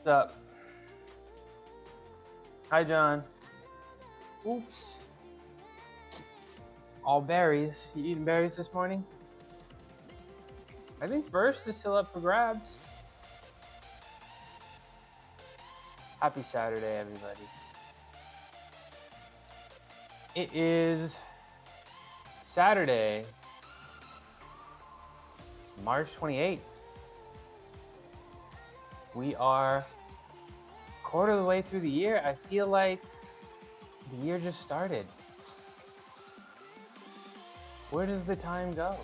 up? Hi, John. Oops. All berries. You eating berries this morning? I think first is still up for grabs. Happy Saturday, everybody. It is Saturday, March 28th. We are a quarter of the way through the year. I feel like the year just started. Where does the time go?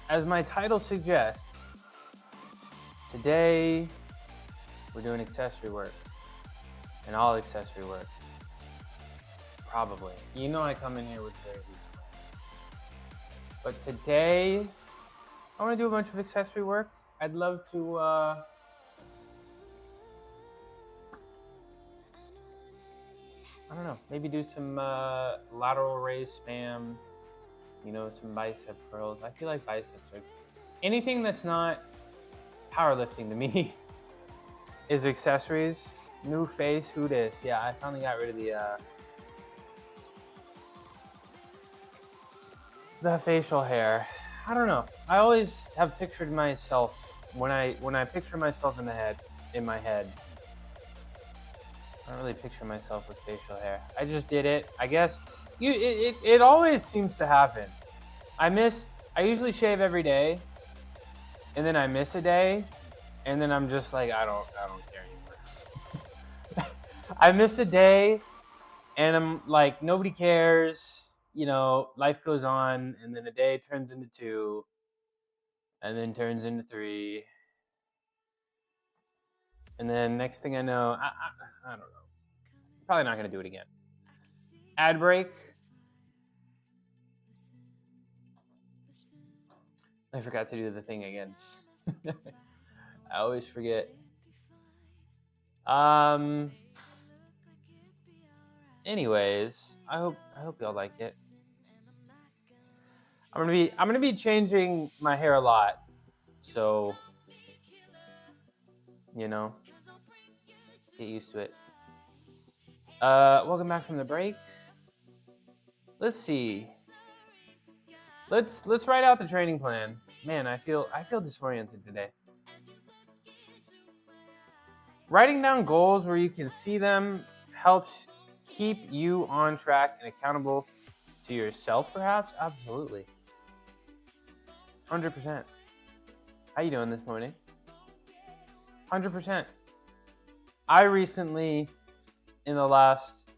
As my title suggests, today we're doing accessory work. And all accessory work. Probably. You know I come in here with very loose plans. But today, I want to do a bunch of accessory work. I'd love to, I don't know, maybe do some lateral raise spam, you know, some bicep curls. I feel like biceps are, anything that's not powerlifting to me is accessories. New face, who dis? Yeah, I finally got rid of the facial hair. I don't know. I always have pictured myself when I picture myself in my head. I don't really picture myself with facial hair. I just did it. I guess it always seems to happen. I usually shave every day, and then I miss a day, and then I'm just like I don't care anymore. I miss a day, and I'm like nobody cares. You know, life goes on, and then a day turns into 2, and then turns into 3, and then next thing I know, I don't know. Probably not gonna do it again. Ad break. I forgot to do the thing again. I always forget. Anyways, I hope y'all like it. I'm gonna be changing my hair a lot, so you know, get used to it. Welcome back from the break. Let's see. Let's write out the training plan. Man, I feel disoriented today. Writing down goals where you can see them helps keep you on track and accountable to yourself, perhaps? Absolutely. 100%. How you doing this morning? 100%. I recently, in the last,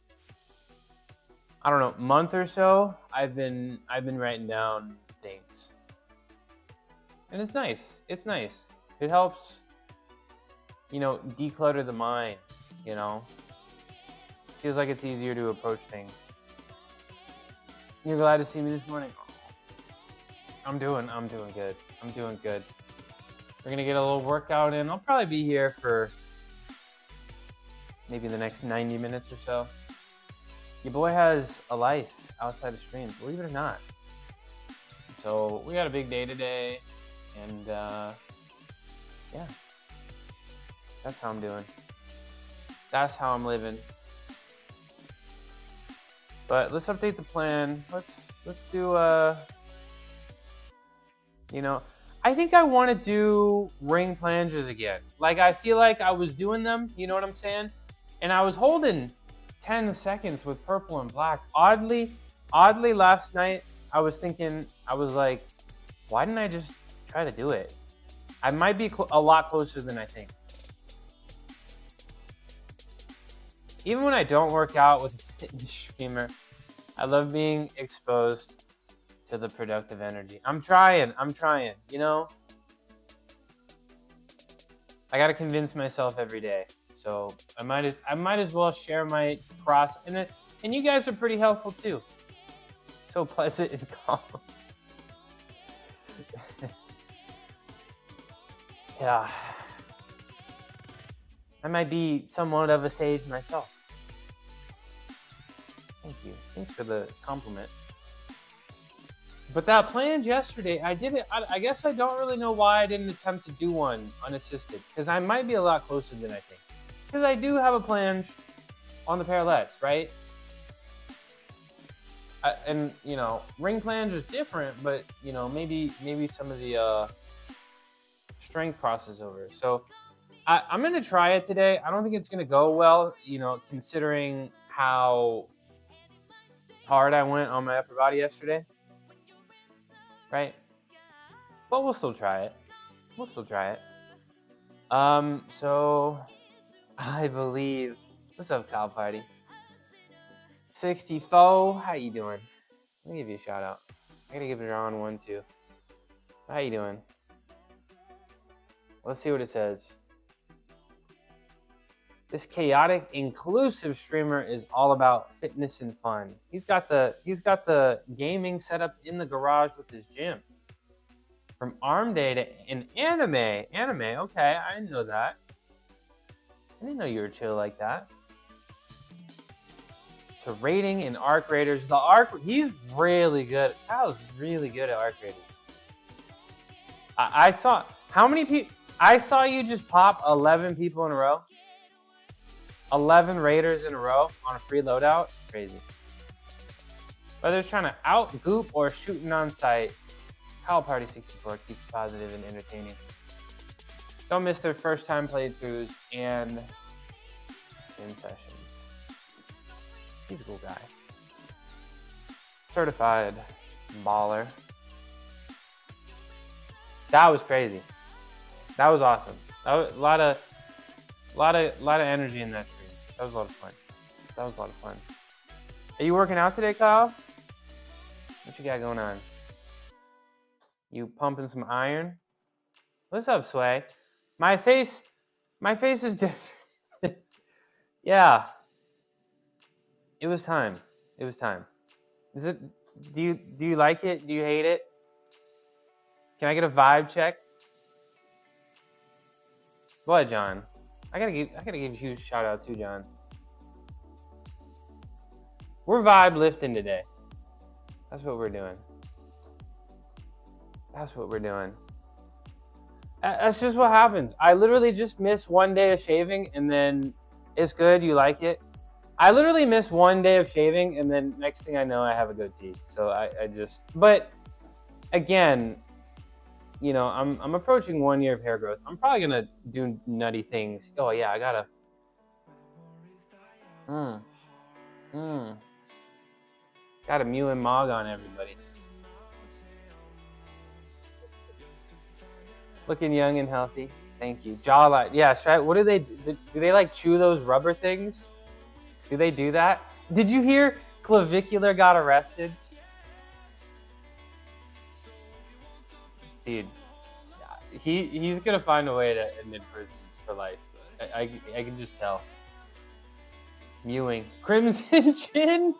I don't know, month or so, I've been writing down things. And it's nice. It's nice. It helps, you know, declutter the mind, you know. Feels like it's easier to approach things. You're glad to see me this morning? I'm doing good. I'm doing good. We're gonna get a little workout in. I'll probably be here for maybe the next 90 minutes or so. Your boy has a life outside of streams, believe it or not. So we got a big day today, and yeah, that's how I'm doing. That's how I'm living. But let's update the plan. Let's do you know, I think I want to do ring planches again. Like I feel like I was doing them, you know what I'm saying? And I was holding 10 seconds with purple and black. Oddly last night I was thinking, I was like, why didn't I just try to do it? I might be a lot closer than I think. Even when I don't work out with a fitness streamer, I love being exposed to the productive energy. I'm trying, you know? I gotta convince myself every day. So I might as well share my process. And you guys are pretty helpful too. So pleasant and calm. Yeah. I might be somewhat of a sage myself. Thank you. Thanks for the compliment. But that plunge yesterday, I didn't. I guess I don't really know why I didn't attempt to do one unassisted, because I might be a lot closer than I think. Because I do have a plunge on the parallettes, right? And you know, ring plunge is different, but you know, maybe some of the strength crosses over. So I'm gonna try it today. I don't think it's gonna go well, you know, considering how hard I went on my upper body yesterday, right? But we'll still try it. We'll still try it. So I believe. What's up, Kyle Party? 64. How you doing? Let me give you a shout out. I gotta give it on one too. How you doing? Let's see what it says. This chaotic, inclusive streamer is all about fitness and fun. He's got the gaming set up in the garage with his gym. From arm day to an anime. Okay, I didn't know that. I didn't know you were chill like that. To rating and arc raiders. The arc, he's really good. Kyle's really good at arc raiders. I saw, how many people? I saw you just pop 11 people in a row. 11 raiders in a row on a free loadout. Crazy. Whether it's trying to out-goop or shooting on sight, Kyle Party 64 keeps positive and entertaining. Don't miss their first time playthroughs and in sessions. He's a cool guy. Certified baller. That was crazy. That was awesome. That was a lot of energy in that stream. That was a lot of fun. Are you working out today, Kyle? What you got going on? You pumping some iron? What's up, Sway? My face is different. Yeah. It was time. Is it? Do you like it? Do you hate it? Can I get a vibe check? What, John? I gotta give a huge shout out to John. We're vibe lifting today. That's what we're doing. That's just what happens. I literally just miss one day of shaving and then it's good. You like it? I literally miss one day of shaving and then next thing I know, I have a goatee. So I just, but again, you know, I'm approaching 1 year of hair growth. I'm probably gonna do nutty things. Oh yeah, I gotta. Got a Mew and Mog on everybody. Looking young and healthy. Thank you. Jawline. Yeah, what do they do? Do they like chew those rubber things? Do they do that? Did you hear Clavicular got arrested? Dude, he's gonna find a way to end in prison for life. I can just tell. Mewing. Crimson Chin?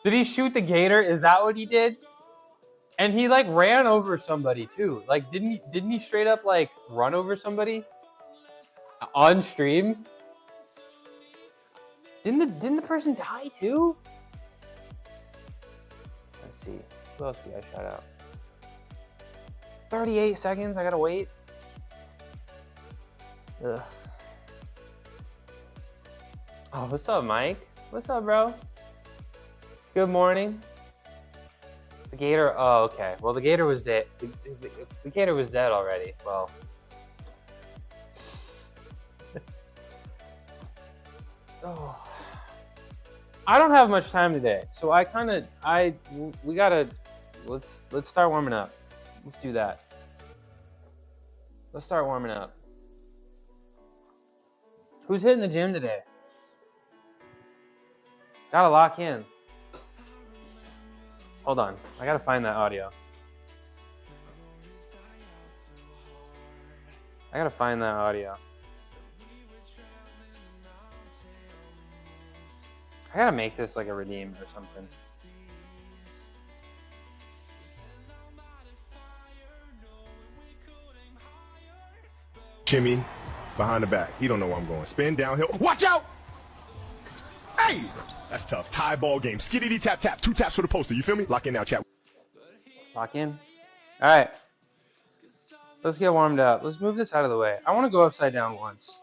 Did he shoot the gator? Is that what he did? And he like ran over somebody too. Like didn't he straight up like run over somebody on stream? Didn't the person die too? Let's see. Who else we got shout out? 38 seconds. I gotta wait. Ugh. Oh, what's up, Mike? What's up, bro? Good morning. The gator. Oh, okay. Well, the gator was dead. The gator was dead already. Well. Oh. I don't have much time today, so we gotta. Let's start warming up. Let's do that. Let's start warming up. Who's hitting the gym today? Gotta lock in. Hold on. I gotta find that audio. I gotta make this like a redeem or something. Shimmy behind the back. He don't know where I'm going. Spin downhill. Watch out! Hey! That's tough. Tie ball game. Skiddity tap tap. 2 taps for the poster. You feel me? Lock in now, chat. Lock in. All right. Let's get warmed up. Let's move this out of the way. I want to go upside down once.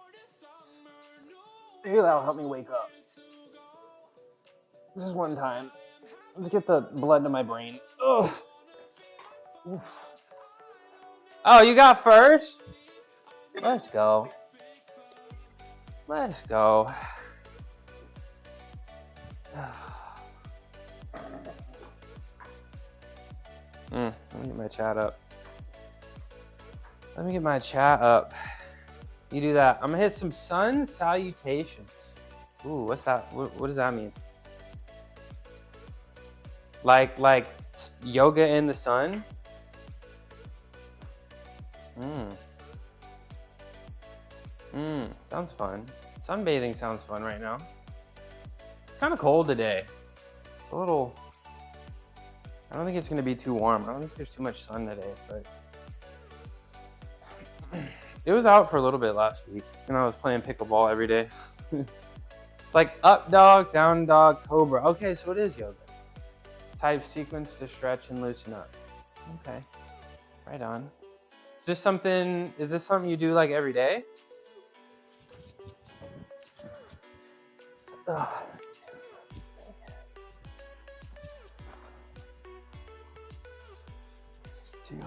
Maybe that'll help me wake up. This is one time. Let's get the blood to my brain. Ugh. Oof. Oh, you got first? Let's go. Let's go. Let me get my chat up. Let me get my chat up. You do that. I'm gonna hit some sun salutations. Ooh, what's that? What does that mean? Like yoga in the sun? Sounds fun. Sunbathing sounds fun right now. It's kind of cold today. It's a little... I don't think it's gonna be too warm. I don't think there's too much sun today, but... It was out for a little bit last week, and I was playing pickleball every day. It's like up dog, down dog, cobra. Okay, so it is yoga. Type sequence to stretch and loosen up. Okay, right on. Is this something you do like every day? Ugh. 2, 3.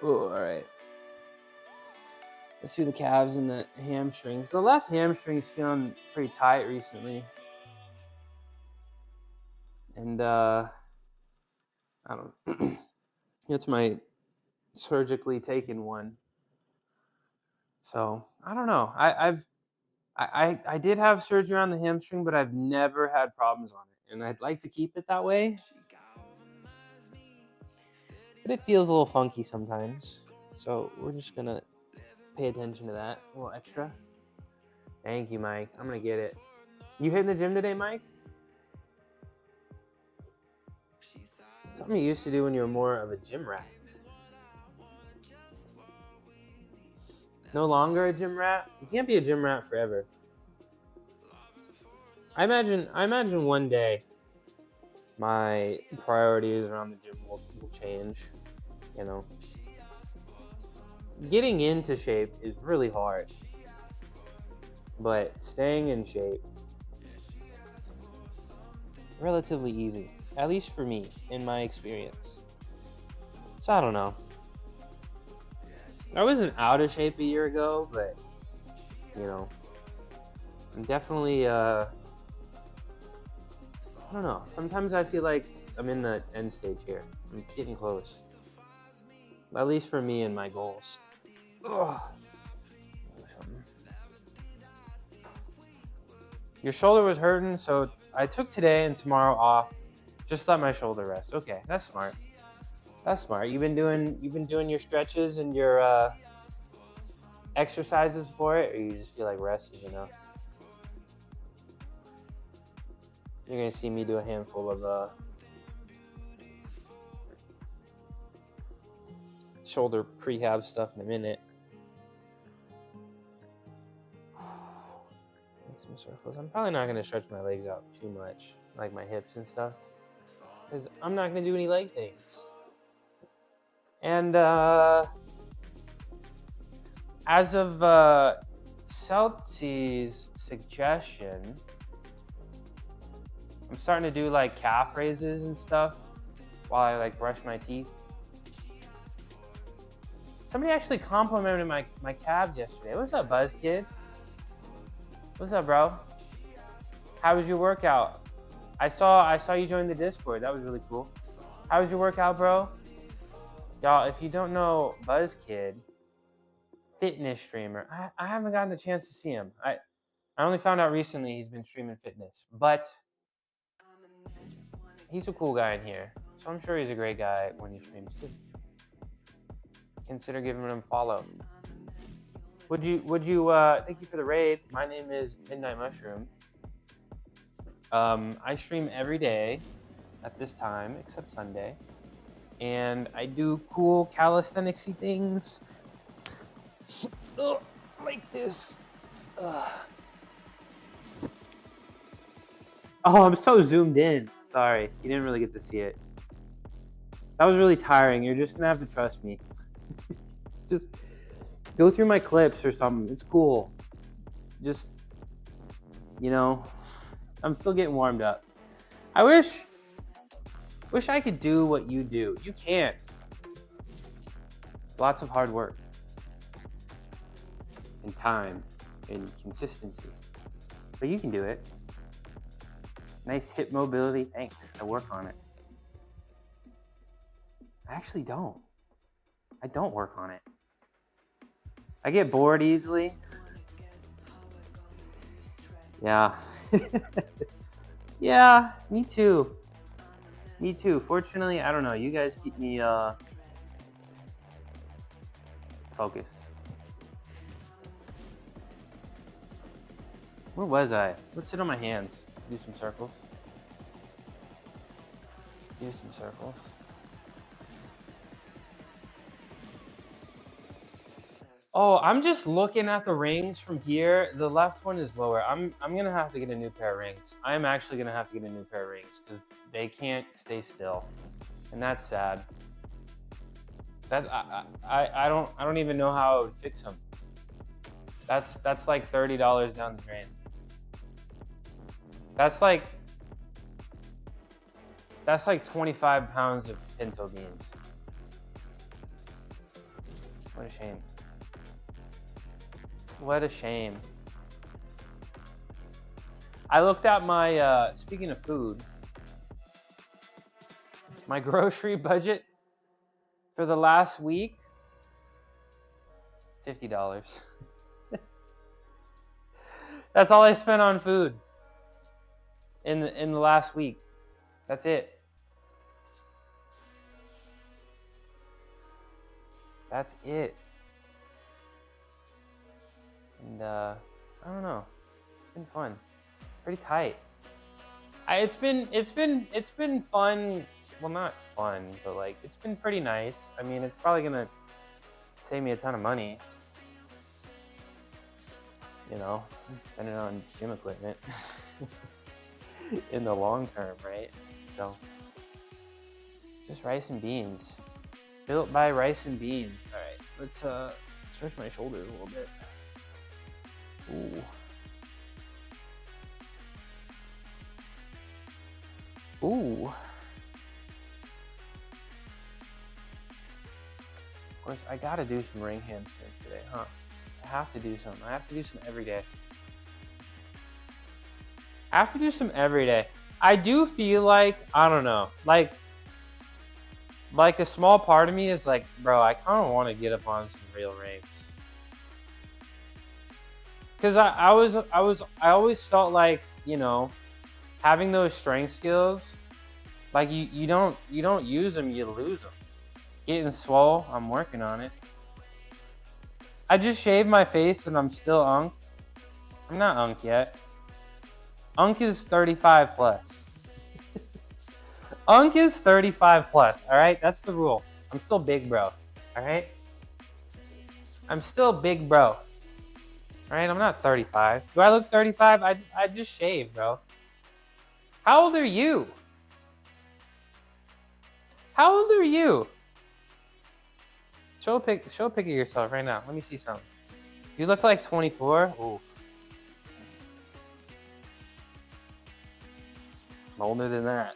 Oh, all right. Let's do the calves and the hamstrings. The left hamstring's feeling pretty tight recently. And I don't it's my surgically taken one. So I don't know. I did have surgery on the hamstring, but I've never had problems on it. And I'd like to keep it that way. But it feels a little funky sometimes. So we're just gonna pay attention to that a little extra. Thank you, Mike. I'm gonna get it. You hitting the gym today, Mike? Something you used to do when you were more of a gym rat. No longer a gym rat? You can't be a gym rat forever. I imagine one day my priorities around the gym will change, you know. Getting into shape is really hard, but staying in shape, relatively easy, at least for me, in my experience. So I don't know. I wasn't out of shape a year ago, but, you know, I'm definitely, I don't know. Sometimes I feel like I'm in the end stage here. I'm getting close. At least for me and my goals. Ugh. Your shoulder was hurting, so I took today and tomorrow off. Just let my shoulder rest. Okay, that's smart. That's smart. You've been doing your stretches and your exercises for it, or you just feel like rest is enough? You're gonna see me do a handful of shoulder prehab stuff in a minute. Make some circles. I'm probably not gonna stretch my legs out too much, like my hips and stuff, because I'm not gonna do any leg things. And as of Celti's suggestion, I'm starting to do like calf raises and stuff while I like brush my teeth. Somebody actually complimented my calves yesterday. What's up, Buzz Kid? What's up, bro? How was your workout? I saw you join the Discord. That was really cool. How was your workout, bro? Y'all, if you don't know Buzz Kid, fitness streamer. I haven't gotten the chance to see him. I only found out recently he's been streaming fitness, but he's a cool guy in here. So I'm sure he's a great guy when he streams too. Consider giving him a follow. Would you thank you for the raid. My name is Midnight Mushroom. I stream every day at this time except Sunday. And I do cool calisthenics-y things. Like this. Ugh. Oh, I'm so zoomed in. Sorry, you didn't really get to see it. That was really tiring. You're just gonna have to trust me. Just go through my clips or something. It's cool. Just, you know, I'm still getting warmed up. I wish I could do what you do. You can't. Lots of hard work and time and consistency. But you can do it. Nice hip mobility. Thanks. I work on it. I actually don't. I don't work on it. I get bored easily. Yeah. Yeah, me too. Me too. Fortunately, I don't know. You guys keep me focused. Where was I? Let's sit on my hands. Do some circles. Do some circles. Oh, I'm just looking at the rings from here. The left one is lower. I'm gonna have to get a new pair of rings. I'm actually gonna have to get a new pair of rings because they can't stay still, and that's sad. That I don't even know how I would fix them. That's like $30 down the drain. That's like 25 pounds of pinto beans. What a shame. What a shame. I looked at my, speaking of food, my grocery budget for the last week, $50. That's all I spent on food in the last week. That's it. That's it. And I don't know. It's been fun. Pretty tight. It's been fun. Well, not fun, but like it's been pretty nice. I mean, it's probably gonna save me a ton of money. You know, spend it on gym equipment in the long term, right? So, just rice and beans. Built by rice and beans. All right, let's stretch my shoulders a little bit. Ooh. Ooh. Of course, I gotta do some ring handstands today, huh? I have to do some. I have to do some every day. I have to do some every day. I do feel like, I don't know, like a small part of me is like, bro, I kind of want to get up on some real rings. Because I always felt like, you know, having those strength skills, like you don't use them, you lose them. Getting swole, I'm working on it. I just shaved my face and I'm still unk. I'm not unk yet. Unk is 35 plus. Unk is 35 plus, all right? That's the rule. I'm still big bro, all right? I'm still big bro. All right, I'm not 35. Do I look 35? I just shaved, bro. How old are you? How old are you? Show a pic of yourself right now. Let me see something. You look like 24. Ooh. I'm older than that.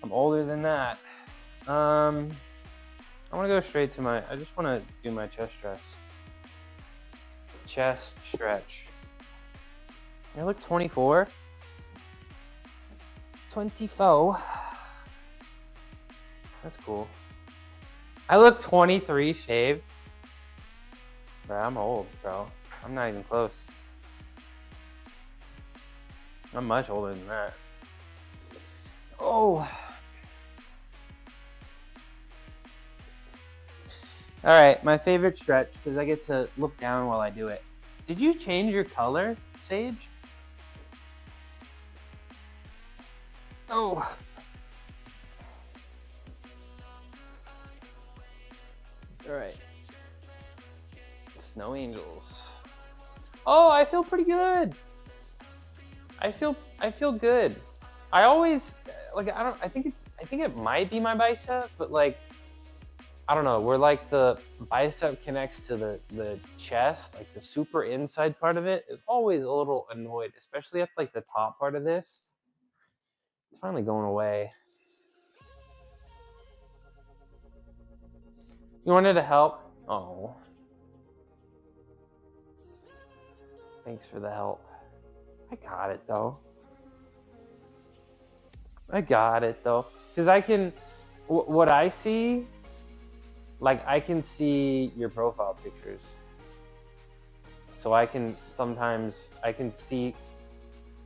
I'm older than that. I want to go straight to I just want to do my chest stretch. Chest stretch. I look 24. 24. That's cool. I look 23 shaved. Bro, I'm old, bro. I'm not even close. I'm much older than that. Oh. All right, my favorite stretch, because I get to look down while I do it. Did you change your color, Sage? Oh. All right. Snow angels. Oh, I feel pretty good. I feel good. I always like I think it might be my bicep, but like I don't know, where like the bicep connects to the chest, like the super inside part of it is always a little annoyed, especially at like the top part of this. It's finally going away. You wanted to help? Oh. Thanks for the help. I got it though. Because I can, what I see, like I can see your profile pictures. So I can see,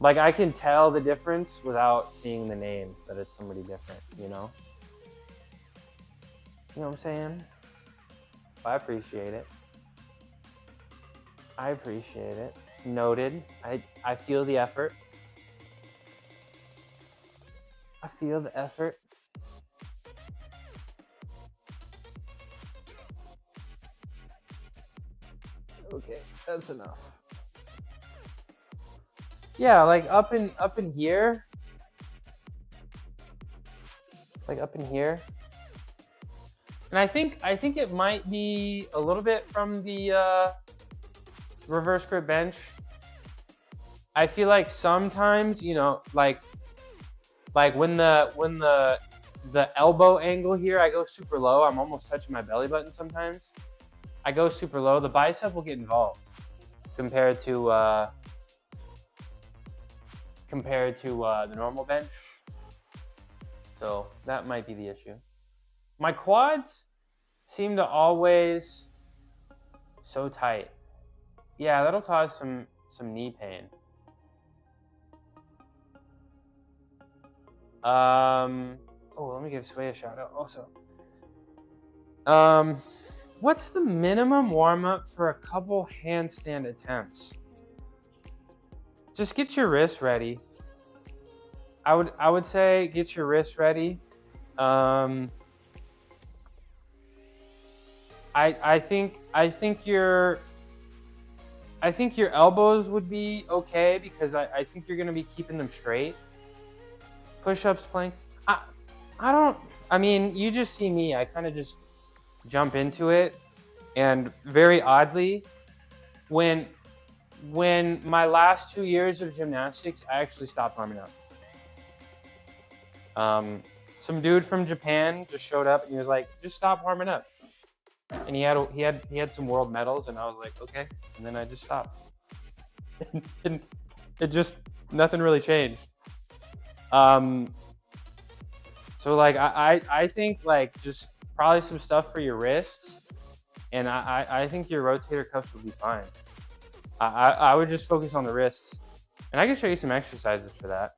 like I can tell the difference without seeing the names that it's somebody different, you know? You know what I'm saying? I appreciate it. Noted. I feel the effort. Okay, that's enough. Yeah, like up in here. Like up in here. And I think it might be a little bit from the reverse grip bench. I feel like sometimes, you know, like when the elbow angle here, I go super low. I'm almost touching my belly button sometimes. I go super low. The bicep will get involved compared to the normal bench. So that might be the issue. My quads seem to always so tight. Yeah, that'll cause some knee pain. Oh, let me give Sway a shout out also. What's the minimum warm up for a couple handstand attempts? Just get your wrists ready. I would say get your wrists ready. I think your elbows would be okay because I think you're gonna be keeping them straight. Push-ups, plank. I mean, you just see me. I kind of just jump into it, and very oddly, when my last 2 years of gymnastics, I actually stopped warming up. Some dude from Japan just showed up and he was like, "Just stop warming up." And he had some world medals, and I was like, okay. And then I just stopped. And it just nothing really changed. So like I think like just probably some stuff for your wrists, and I think your rotator cuffs would be fine. I would just focus on the wrists, and I can show you some exercises for that.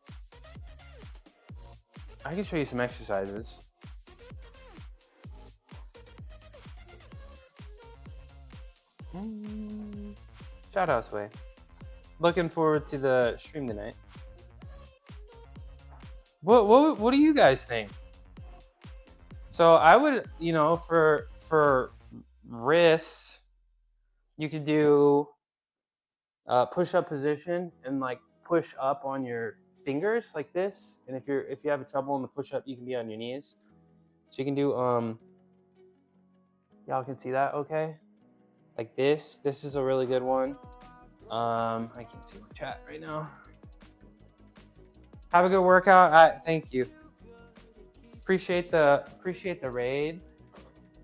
Shout out, Sway. Looking forward to the stream tonight. What do you guys think? So I would, you know, for wrists, you could do push-up position and like push up on your fingers like this. And if you have trouble in the push-up, you can be on your knees. So you can do y'all can see that, okay? Like this. This is a really good one. I can't see my chat right now. Have a good workout. Thank you. Appreciate the raid,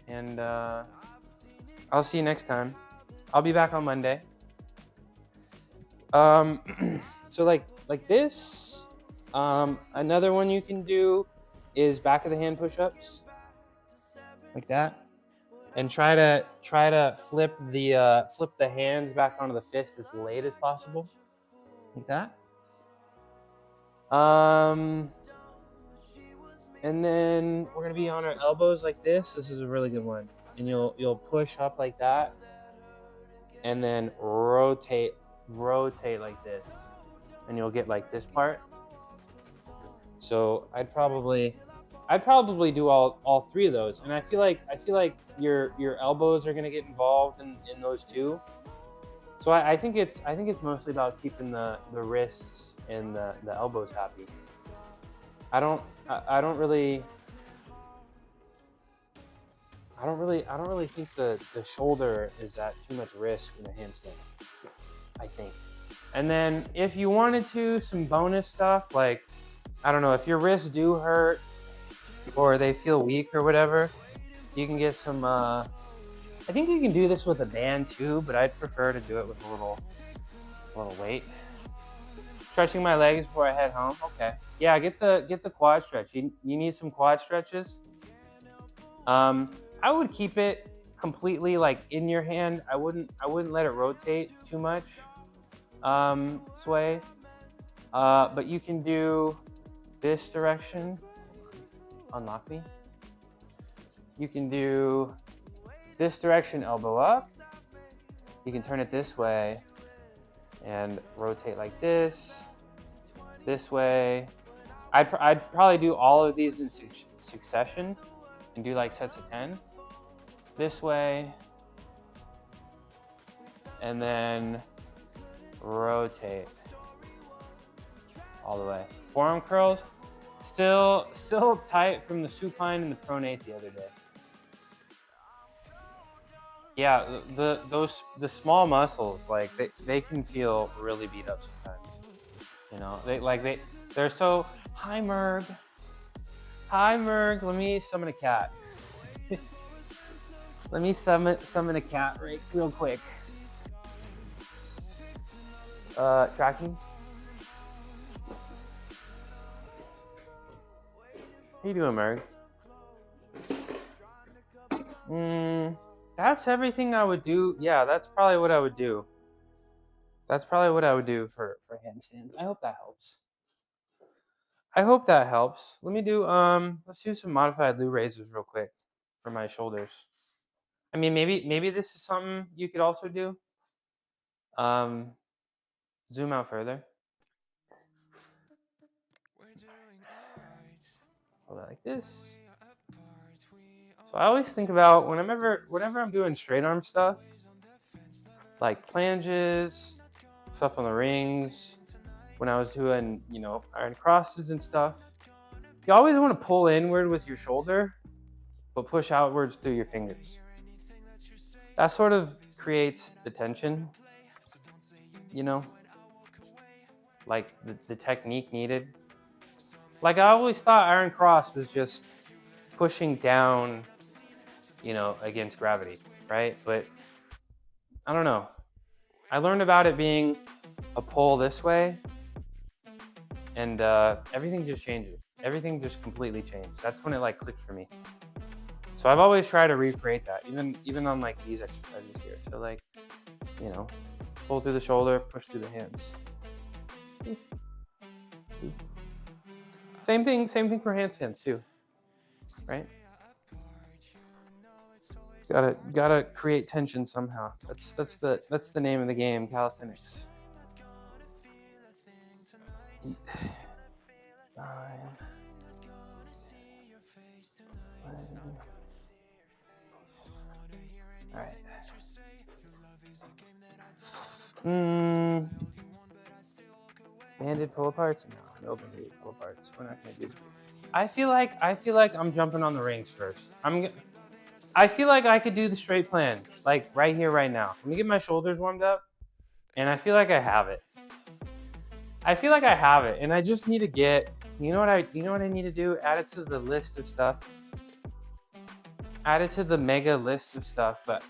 and I'll see you next time. I'll be back on Monday. So like this. Another one you can do is back of the hand push-ups, like that, and try to flip the hands back onto the fist as late as possible, like that. And then we're gonna be on our elbows like this. This is a really good one. And you'll push up like that, and then rotate like this, and you'll get like this part. So I'd probably do all three of those, and I feel like your elbows are gonna get involved in those too. So I think it's mostly about keeping the wrists and the elbows happy. I don't really think the shoulder is at too much risk in a handstand, I think. And then if you wanted to, some bonus stuff, like, I don't know, if your wrists do hurt or they feel weak or whatever, you can get some, I think you can do this with a band too, but I'd prefer to do it with a little weight. Stretching my legs before I head home. Okay. Yeah, get the quad stretch. You need some quad stretches. I would keep it completely like in your hand. I wouldn't let it rotate too much. Sway. But you can do this direction. Unlock me. You can do this direction, elbow up. You can turn it this way and rotate like this way. I'd probably do all of these in succession and do like sets of 10. This way, and then rotate all the way. Forearm curls, still tight from the supine and the pronate the other day. Yeah, the small muscles, like they can feel really beat up sometimes. You know, they're so, hi Merg. Let me summon a cat. Let me summon a cat real quick. Tracking. How you doing, Merg? That's everything I would do. Yeah, that's probably what I would do. That's probably what I would do for handstands. I hope that helps. Let me do let's do some modified Lou raises real quick for my shoulders. I mean, maybe this is something you could also do. Zoom out further. Hold it like this. So I always think about whenever I'm doing straight arm stuff, like planges, stuff on the rings, when I was doing, you know, iron crosses and stuff, you always want to pull inward with your shoulder, but push outwards through your fingers. That sort of creates the tension, you know, like the technique needed. Like I always thought iron cross was just pushing down, you know, against gravity, right? But I don't know. I learned about it being a pull this way, and everything just changed. Everything just completely changed. That's when it like clicked for me. So I've always tried to recreate that, even on like these exercises here. So like, you know, pull through the shoulder, push through the hands. Same thing for handstands too, right? Gotta create tension somehow. That's the name of the game, calisthenics. 8, 9, 11. All right. Banded pull aparts? No banded pull aparts. We're not gonna do. I feel like I'm jumping on the rings first. I feel like I could do the straight planche, like right here, right now. Let me get my shoulders warmed up, and I feel like I have it. And I just need to get. You know what I need to do? Add it to the list of stuff. Add it to the mega list of stuff, but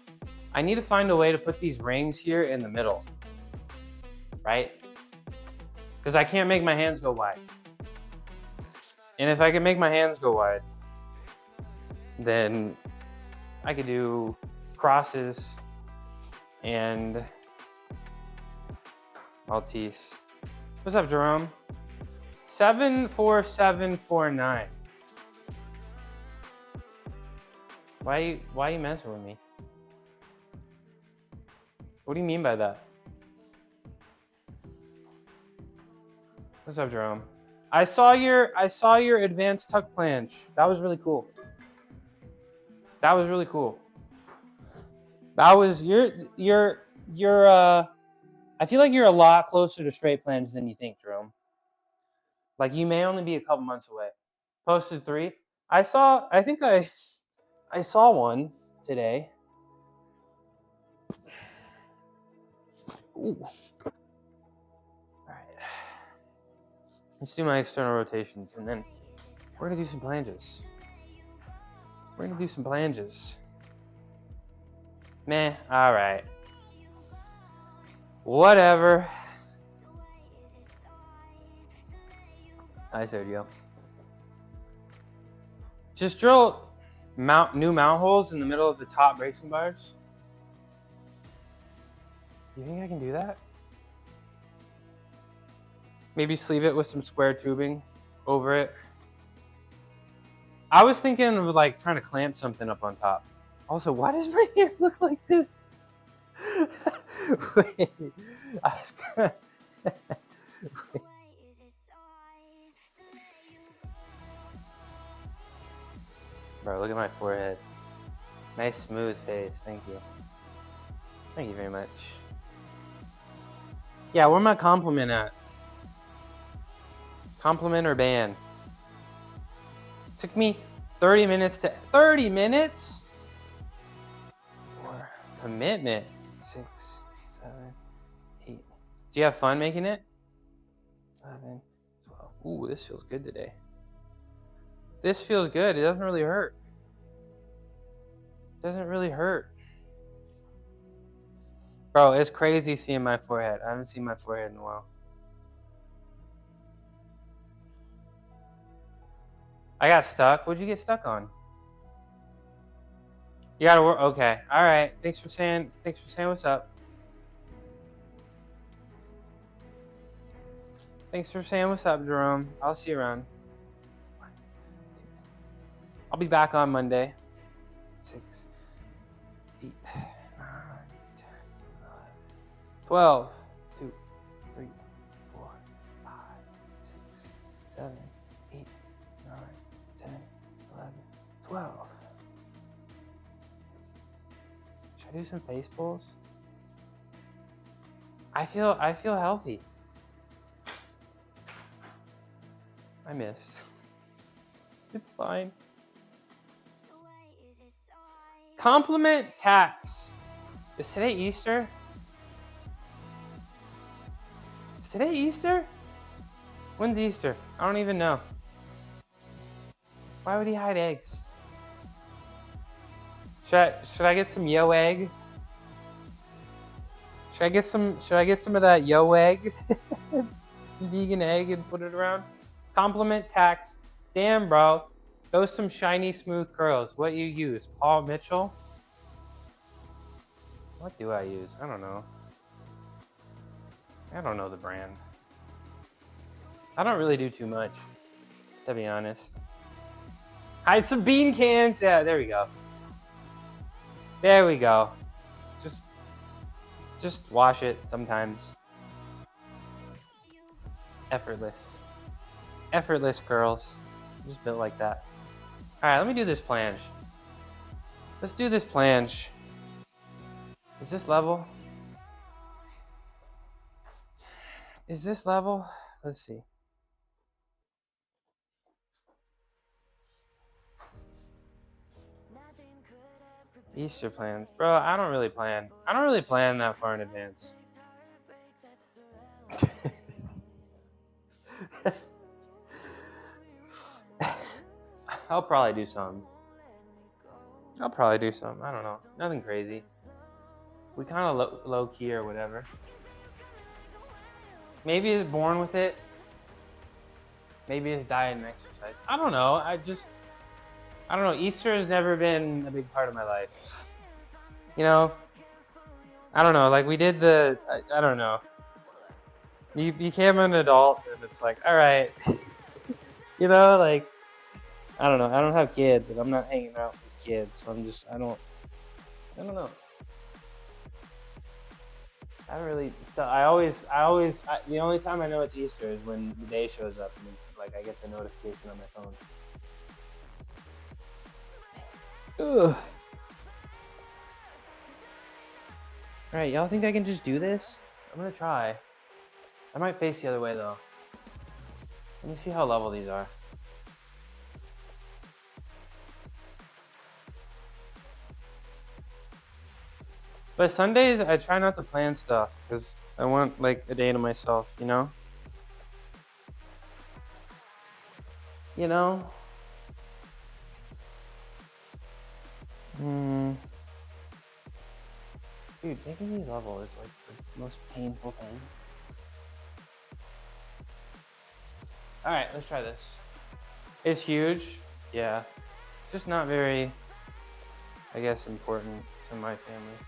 I need to find a way to put these rings here in the middle, right? Because I can't make my hands go wide. And if I can make my hands go wide, then I could do crosses and Maltese. What's up, Jerome? 74749. Why you messing with me? What do you mean by that? What's up, Jerome? I saw your advanced tuck planche. That was really cool. That was your I feel like you're a lot closer to straight plans than you think, Jerome. Like, you may only be a couple months away. Posted 3. I saw one today. Ooh. All right. Let's do my external rotations, and then we're gonna do some planges. Meh. All right. Whatever. Hi, Sergio. Just drill new mount holes in the middle of the top bracing bars. You think I can do that? Maybe sleeve it with some square tubing over it. I was thinking of like trying to clamp something up on top. Also, why does my hair look like this? Wait, I was gonna... Wait. Bro, look at my forehead. Nice smooth face, thank you. Thank you very much. Yeah, where my compliment at? Compliment or ban? Took me 30 minutes to... 30 minutes? For commitment. 6, 7, 8. Do you have fun making it? 11, 12. Ooh, this feels good today. This feels good. It doesn't really hurt. Bro, it's crazy seeing my forehead. I haven't seen my forehead in a while. I got stuck. What'd you get stuck on? You gotta work. Okay. All right. Thanks for saying what's up. Thanks for saying what's up, Jerome. I'll see you around. I'll be back on Monday. 6, 8, 9, 10, 11, 12, 2, 3, 4, 5, 6, 7, 8, 9, 10, 11, 12. Should I do some face pulls? I feel healthy. I missed. It's fine. Compliment tax. Is today Easter? Is today Easter? When's Easter? I don't even know. Why would he hide eggs? Should I get some yo egg? Should I get some of that yo egg? Vegan egg and put it around? Compliment tax. Damn, bro. Those some shiny smooth curls. What you use? Paul Mitchell? What do I use? I don't know. I don't know the brand. I don't really do too much, to be honest. Hide some bean cans. Yeah, there we go. There we go. Just wash it sometimes. Effortless. Effortless curls. Just built like that. Alright, let me do this planche. Let's do this planche. Is this level? Is this level? Let's see. Easter plans. Bro, I don't really plan. I don't really plan that far in advance. I'll probably do some. I don't know. Nothing crazy. We kind of low key or whatever. Maybe it's born with it. Maybe it's diet and exercise. I don't know. I don't know. Easter has never been a big part of my life. You know? I don't know. Like we did I don't know. You became an adult and it's like, all right. You know, like, I don't know. I don't have kids and I'm not hanging out with kids. So I don't know. I don't really, so the only time I know it's Easter is when the day shows up and like I get the notification on my phone. Ugh. Alright, y'all think I can just do this? I'm gonna try. I might face the other way though. Let me see how level these are. But Sundays, I try not to plan stuff because I want like a day to myself, you know? You know? Dude, making these levels is like the most painful thing. Alright, let's try this. It's huge, yeah. Just not very, I guess, important to my family.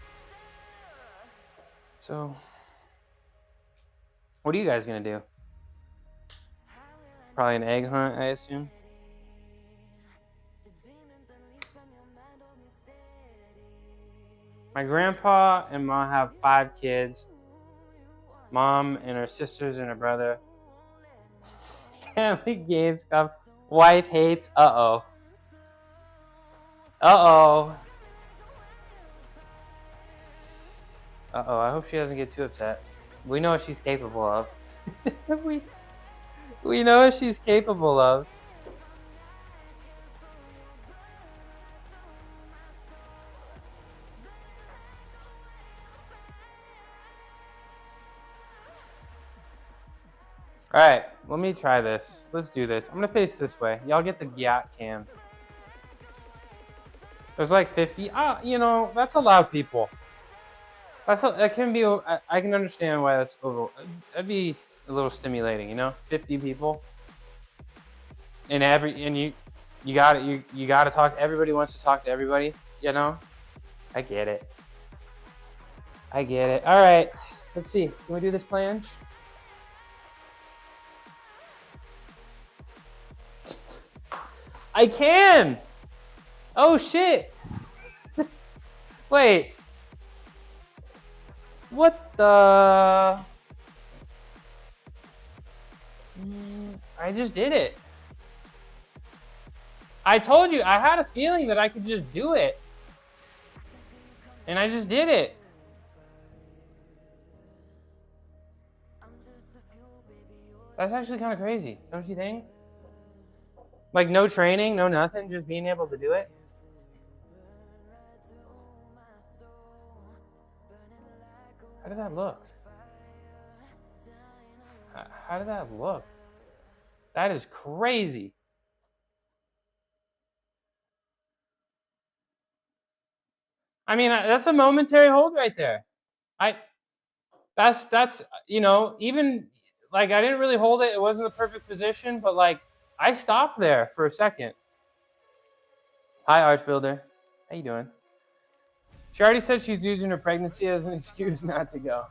So, what are you guys gonna do? Probably an egg hunt, I assume. My grandpa and mom have 5 kids. Mom and her sisters and her brother. Family games come. Wife hates. Uh-oh. Uh-oh. Uh-oh, I hope she doesn't get too upset. We know what she's capable of. we know what she's capable of. Alright, let me try this. Let's do this. I'm gonna face this way. Y'all get the Gyat cam. There's like 50. You know, that's a lot of people. That can be. I can understand why that's over. That'd be a little stimulating, you know. 50 people. And you got it. You got to talk. Everybody wants to talk to everybody, you know. I get it. I get it. All right, let's see. Can we do this planche? I can. Oh shit. Wait. What the? I just did it. I told you, I had a feeling that I could just do it. And I just did it. That's actually kind of crazy, don't you think? Like no training, no nothing, just being able to do it. How did that look? How did that look? That is crazy. I mean, that's a momentary hold right there. That's you know, even like I didn't really hold it. It wasn't the perfect position, but like I stopped there for a second. Hi, Archbuilder. How you doing? She already said she's using her pregnancy as an excuse not to go.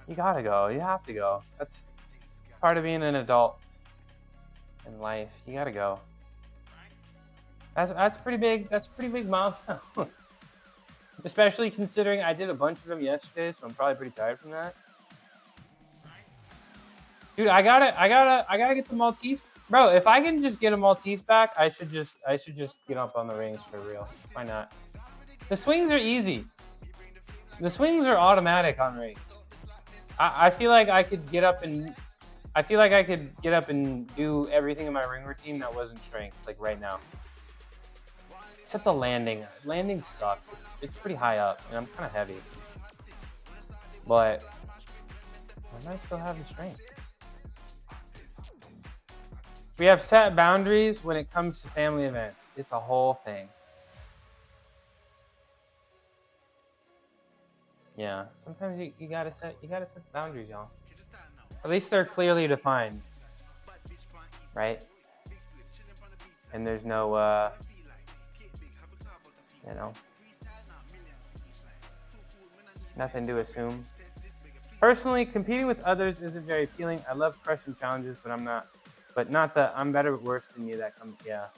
You gotta go. You have to go. That's part of being an adult in life. You gotta go. That's pretty big. That's a pretty big milestone. Especially considering I did a bunch of them yesterday, so I'm probably pretty tired from that. Dude, I gotta get the Maltese. Bro, if I can just get a Maltese back, I should just get up on the rings for real. Why not? The swings are easy. The swings are automatic on rings. I feel like I could get up and do everything in my ring routine that wasn't strength, like right now. Except the landing. Landing sucks. It's pretty high up, and I'm kind of heavy. But I might still have the strength. We have set boundaries when it comes to family events. It's a whole thing. Yeah, sometimes you gotta set boundaries, y'all. At least they're clearly defined, right? And there's no, you know, nothing to assume. Personally, competing with others isn't very appealing. I love crushing challenges, but not that I'm better or worse than you. That comes, yeah.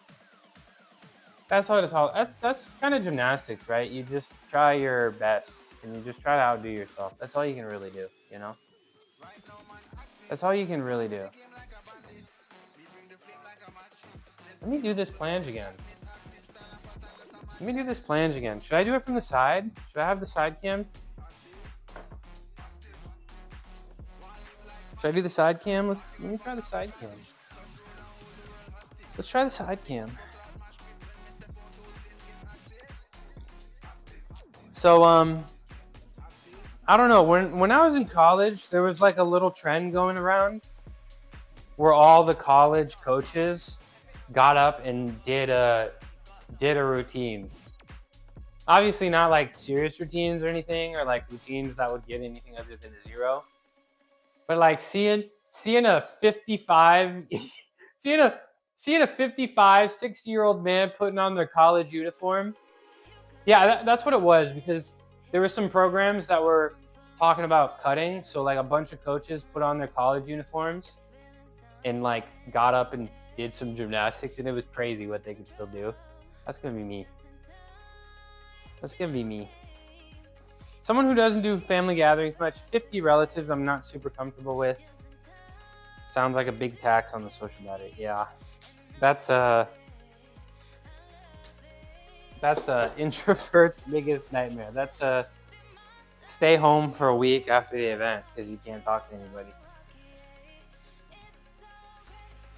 That's what it's all. That's kind of gymnastics, right? You just try your best, and you just try to outdo yourself. That's all you can really do, you know. That's all you can really do. Let me do this planche again. Should I do it from the side? Should I have the side cam? Should I do the side cam? Let me try the side cam. Let's try the side cam. So, I don't know. When I was in college, there was like a little trend going around where all the college coaches got up and did a routine. Obviously not like serious routines or anything, or like routines that would get anything other than a 0. But like seeing a 55 seeing a 55, 60-year-old man putting on their college uniform. Yeah, that's what it was, because there were some programs that were talking about cutting. So like a bunch of coaches put on their college uniforms and like got up and did some gymnastics, and it was crazy what they could still do. That's gonna be me. That's gonna be me. Someone who doesn't do family gatherings much. 50 relatives I'm not super comfortable with. Sounds like a big tax on the social battery. Yeah, that's introvert's biggest nightmare. That's stay home for a week after the event because you can't talk to anybody.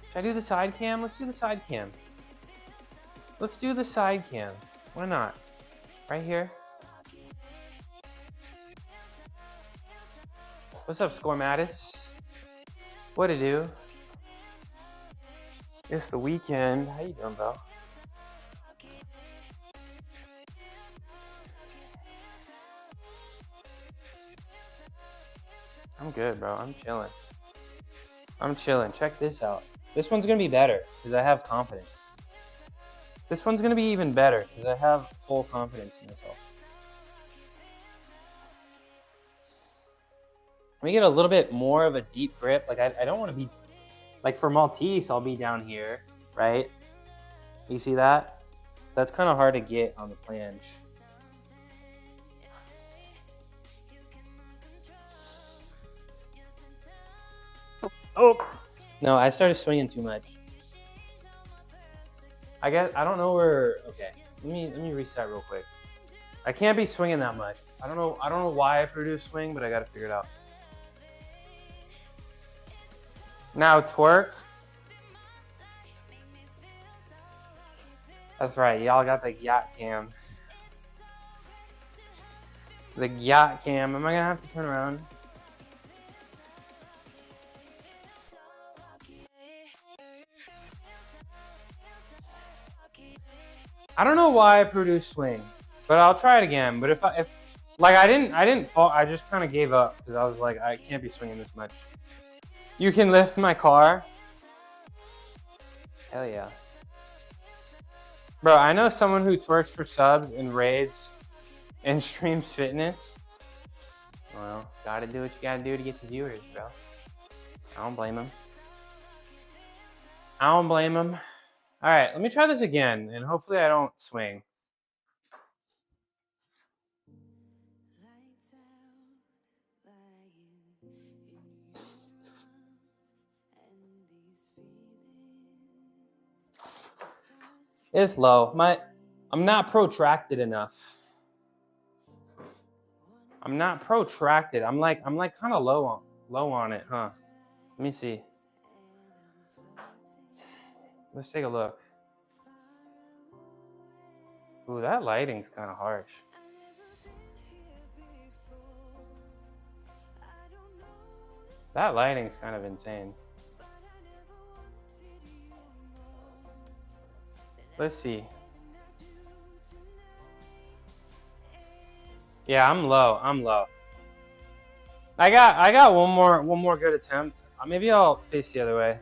Should I do the side cam? Let's do the side cam. Let's do the side cam. Why not? Right here. What's up, Score Mattis? What to do? It's the weekend. How you doing, bro? I'm good, bro. I'm chilling. I'm chilling. Check this out. This one's gonna be better because I have confidence. This one's gonna be even better because I have full confidence in myself. Let me get a little bit more of a deep grip. Like I don't want to be, like for Maltese, I'll be down here, right? You see that? That's kind of hard to get on the planche. Oh! No, I started swinging too much. I don't know where. Okay, let me reset real quick. I can't be swinging that much. I don't know why I produce swing, but I gotta figure it out. Now twerk. That's right, y'all got the yacht cam. The yacht cam. Am I gonna have to turn around? I don't know why I produce swing, but I'll try it again. But if like I didn't fall, I just kind of gave up because I was like, I can't be swinging this much. You can lift my car. Hell yeah. Bro, I know someone who twerks for subs and raids and streams fitness. Well, gotta do what you gotta do to get the viewers, bro. I don't blame him. I don't blame him. All right, let me try this again, and hopefully I don't swing. It's low. I'm not protracted enough. I'm not protracted. I'm like kind of low on it, huh? Let me see. Let's take a look. Ooh, that lighting's kind of harsh. That lighting's kind of insane. Let's see. Yeah, I'm low. I got one more good attempt. Maybe I'll face the other way.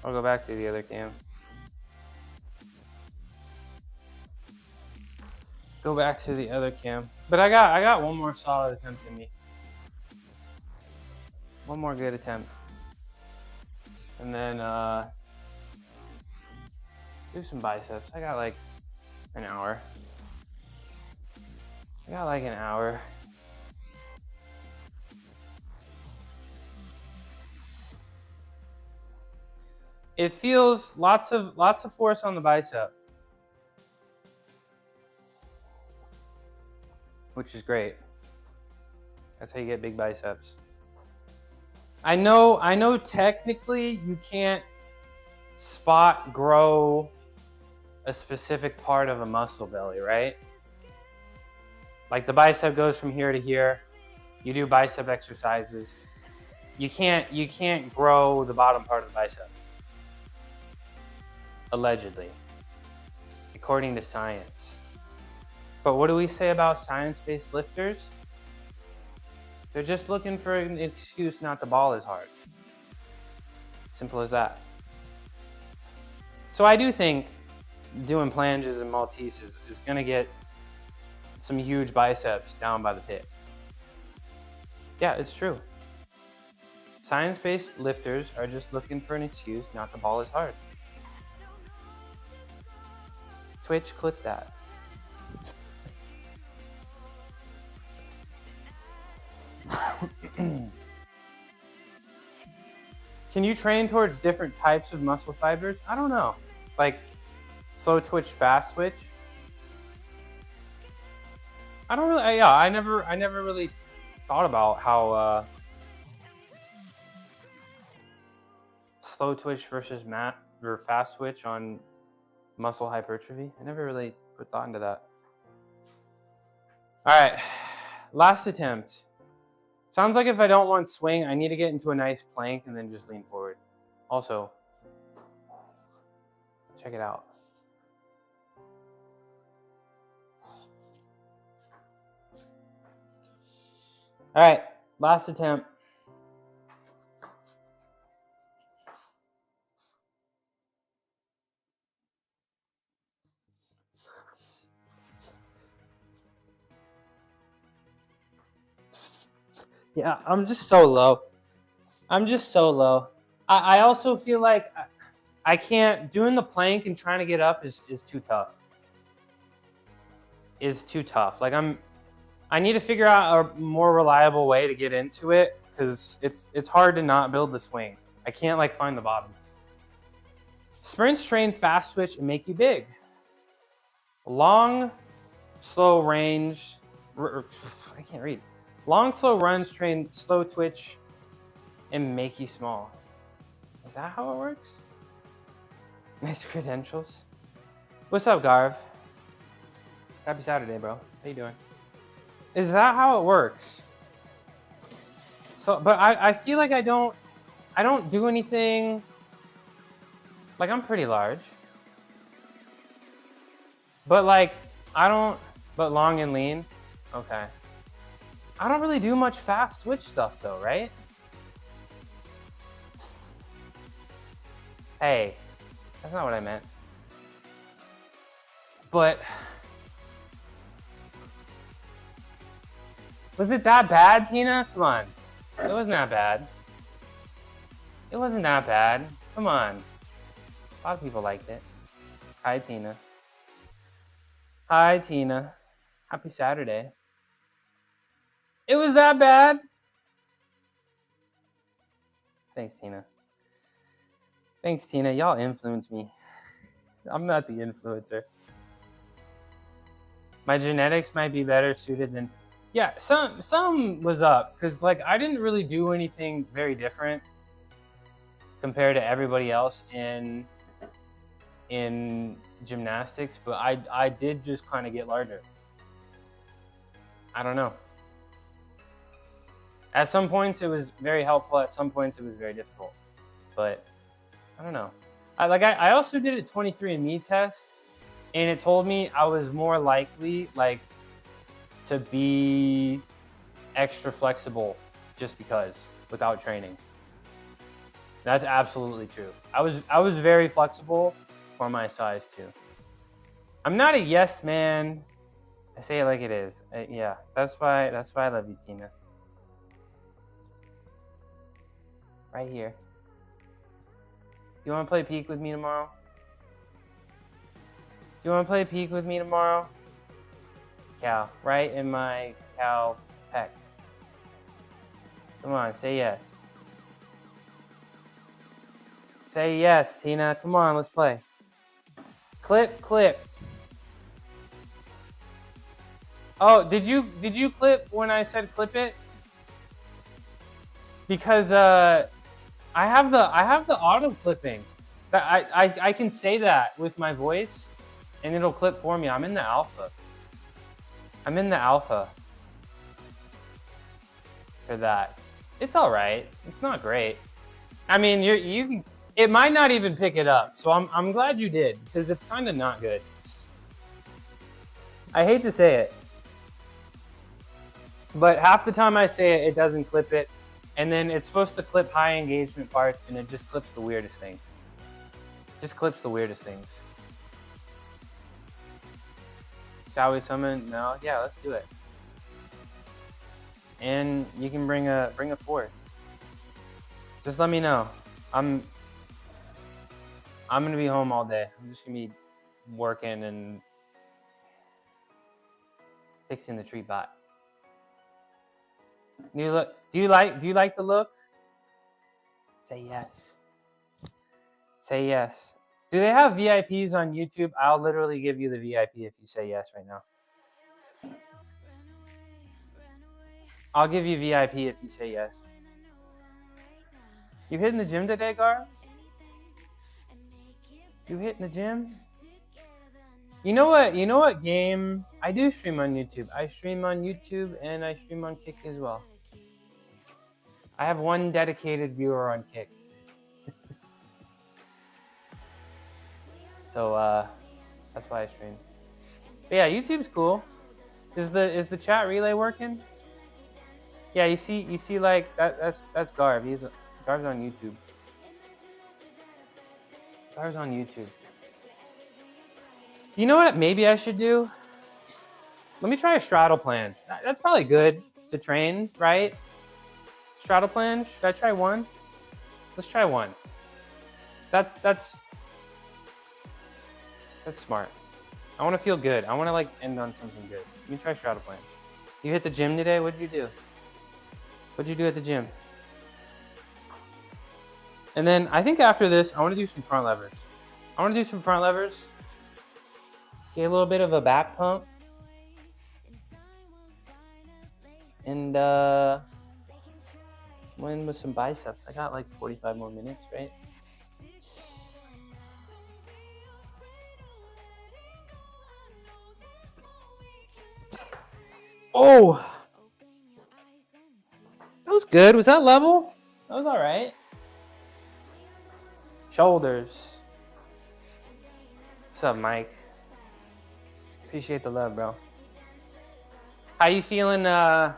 I'll go back to the other cam. But I got one more solid attempt in me. One more good attempt. And then do some biceps. I got like an hour. It feels lots of force on the bicep. which is great. That's how you get big biceps. I know technically you can't spot grow a specific part of a muscle belly, right? Like the bicep goes from here to here. You do bicep exercises. You can't grow the bottom part of the bicep. Allegedly. According to science. But what do we say about science-based lifters? They're just looking for an excuse not to ball as hard. Simple as that. So I do think doing planges and Maltese is gonna get some huge biceps down by the pit. Yeah, it's true. Science-based lifters are just looking for an excuse not to ball as hard. Twitch, clip that. Can you train towards different types of muscle fibers? I don't know. Like slow twitch, fast twitch. I don't really. Yeah, I never really thought about how slow twitch versus fast twitch on muscle hypertrophy. I never really put thought into that. All right, last attempt. Sounds like if I don't want swing, I need to get into a nice plank and then just lean forward. Also, check it out. All right, last attempt. Yeah, I'm just so low. I also feel like I can't, doing the plank and trying to get up is too tough. Like I need to figure out a more reliable way to get into it because it's hard to not build the swing. I can't like find the bottom. Sprints train fast twitch and make you big. Long, slow range, I can't read. Long, slow runs train slow twitch and make you small. Is that how it works? Nice credentials. What's up, Garv? Happy Saturday, bro. How you doing? Is that how it works? So, but I feel like I don't do anything. Like I'm pretty large. But like, but long and lean. Okay. I don't really do much fast twitch stuff though, right? Hey, that's not what I meant. But was it that bad, Tina? Come on. It wasn't that bad. It wasn't that bad. Come on. A lot of people liked it. Hi, Tina. Hi, Tina. Happy Saturday. It was that bad? Thanks, Tina. Thanks, Tina. Y'all influence me. I'm not the influencer. My genetics might be better suited than... Yeah, some was up. Because, like, I didn't really do anything very different compared to everybody else in gymnastics. But I did just kind of get larger. I don't know. At some points, it was very helpful. At some points, it was very difficult. But I don't know. I also did a 23andMe test, and it told me I was more likely to be extra flexible just because without training. That's absolutely true. I was very flexible for my size too. I'm not a yes man. I say it like it is. Yeah, that's why I love you, Tina. Right here. Do you want to play peek with me tomorrow? Do you want to play peek with me tomorrow? Cow, right in my cow pec. Come on, say yes. Say yes, Tina. Come on, let's play. Clipped. Oh, did you clip when I said clip it? Because I have the auto clipping. I can say that with my voice, and it'll clip for me. I'm in the alpha. I'm in the alpha for that. It's all right. It's not great. I mean, it might not even pick it up. So I'm glad you did, because it's kind of not good. I hate to say it, but half the time I say it, it doesn't clip it, and then it's supposed to clip high engagement parts, and it just clips the weirdest things. Just clips the weirdest things. Shall we summon? No? Yeah, let's do it. And you can bring a fourth. Just let me know. I'm gonna be home all day. I'm just gonna be working and fixing the tree bot. New look. Do you like the look? Say yes. Say yes. Do they have VIPs on YouTube? I'll literally give you the VIP if you say yes right now. I'll give you VIP if you say yes. You hitting the gym today, Gar? You hitting the gym? You know what game? I do stream on YouTube. I stream on YouTube and I stream on Kick as well. I have one dedicated viewer on Kick. So that's why I stream. But yeah, YouTube's cool. Is the chat relay working? Yeah, you see like that's Garv. Garv's on YouTube. Garv's on YouTube. You know what maybe I should do? Let me try a straddle planche. That's probably good to train, right? Straddle planche. Should I try one? Let's try one. That's smart. I want to feel good. I want to like end on something good. Let me try straddle planche. You hit the gym today? What'd you do? What'd you do at the gym? And then I think after this, I want to do some front levers. Get a little bit of a back pump. And win with some biceps. I got like 45 more minutes, right? Oh! That was good. Was that level? That was all right. Shoulders. What's up, Mike? Appreciate the love, bro. How you feeling? Did I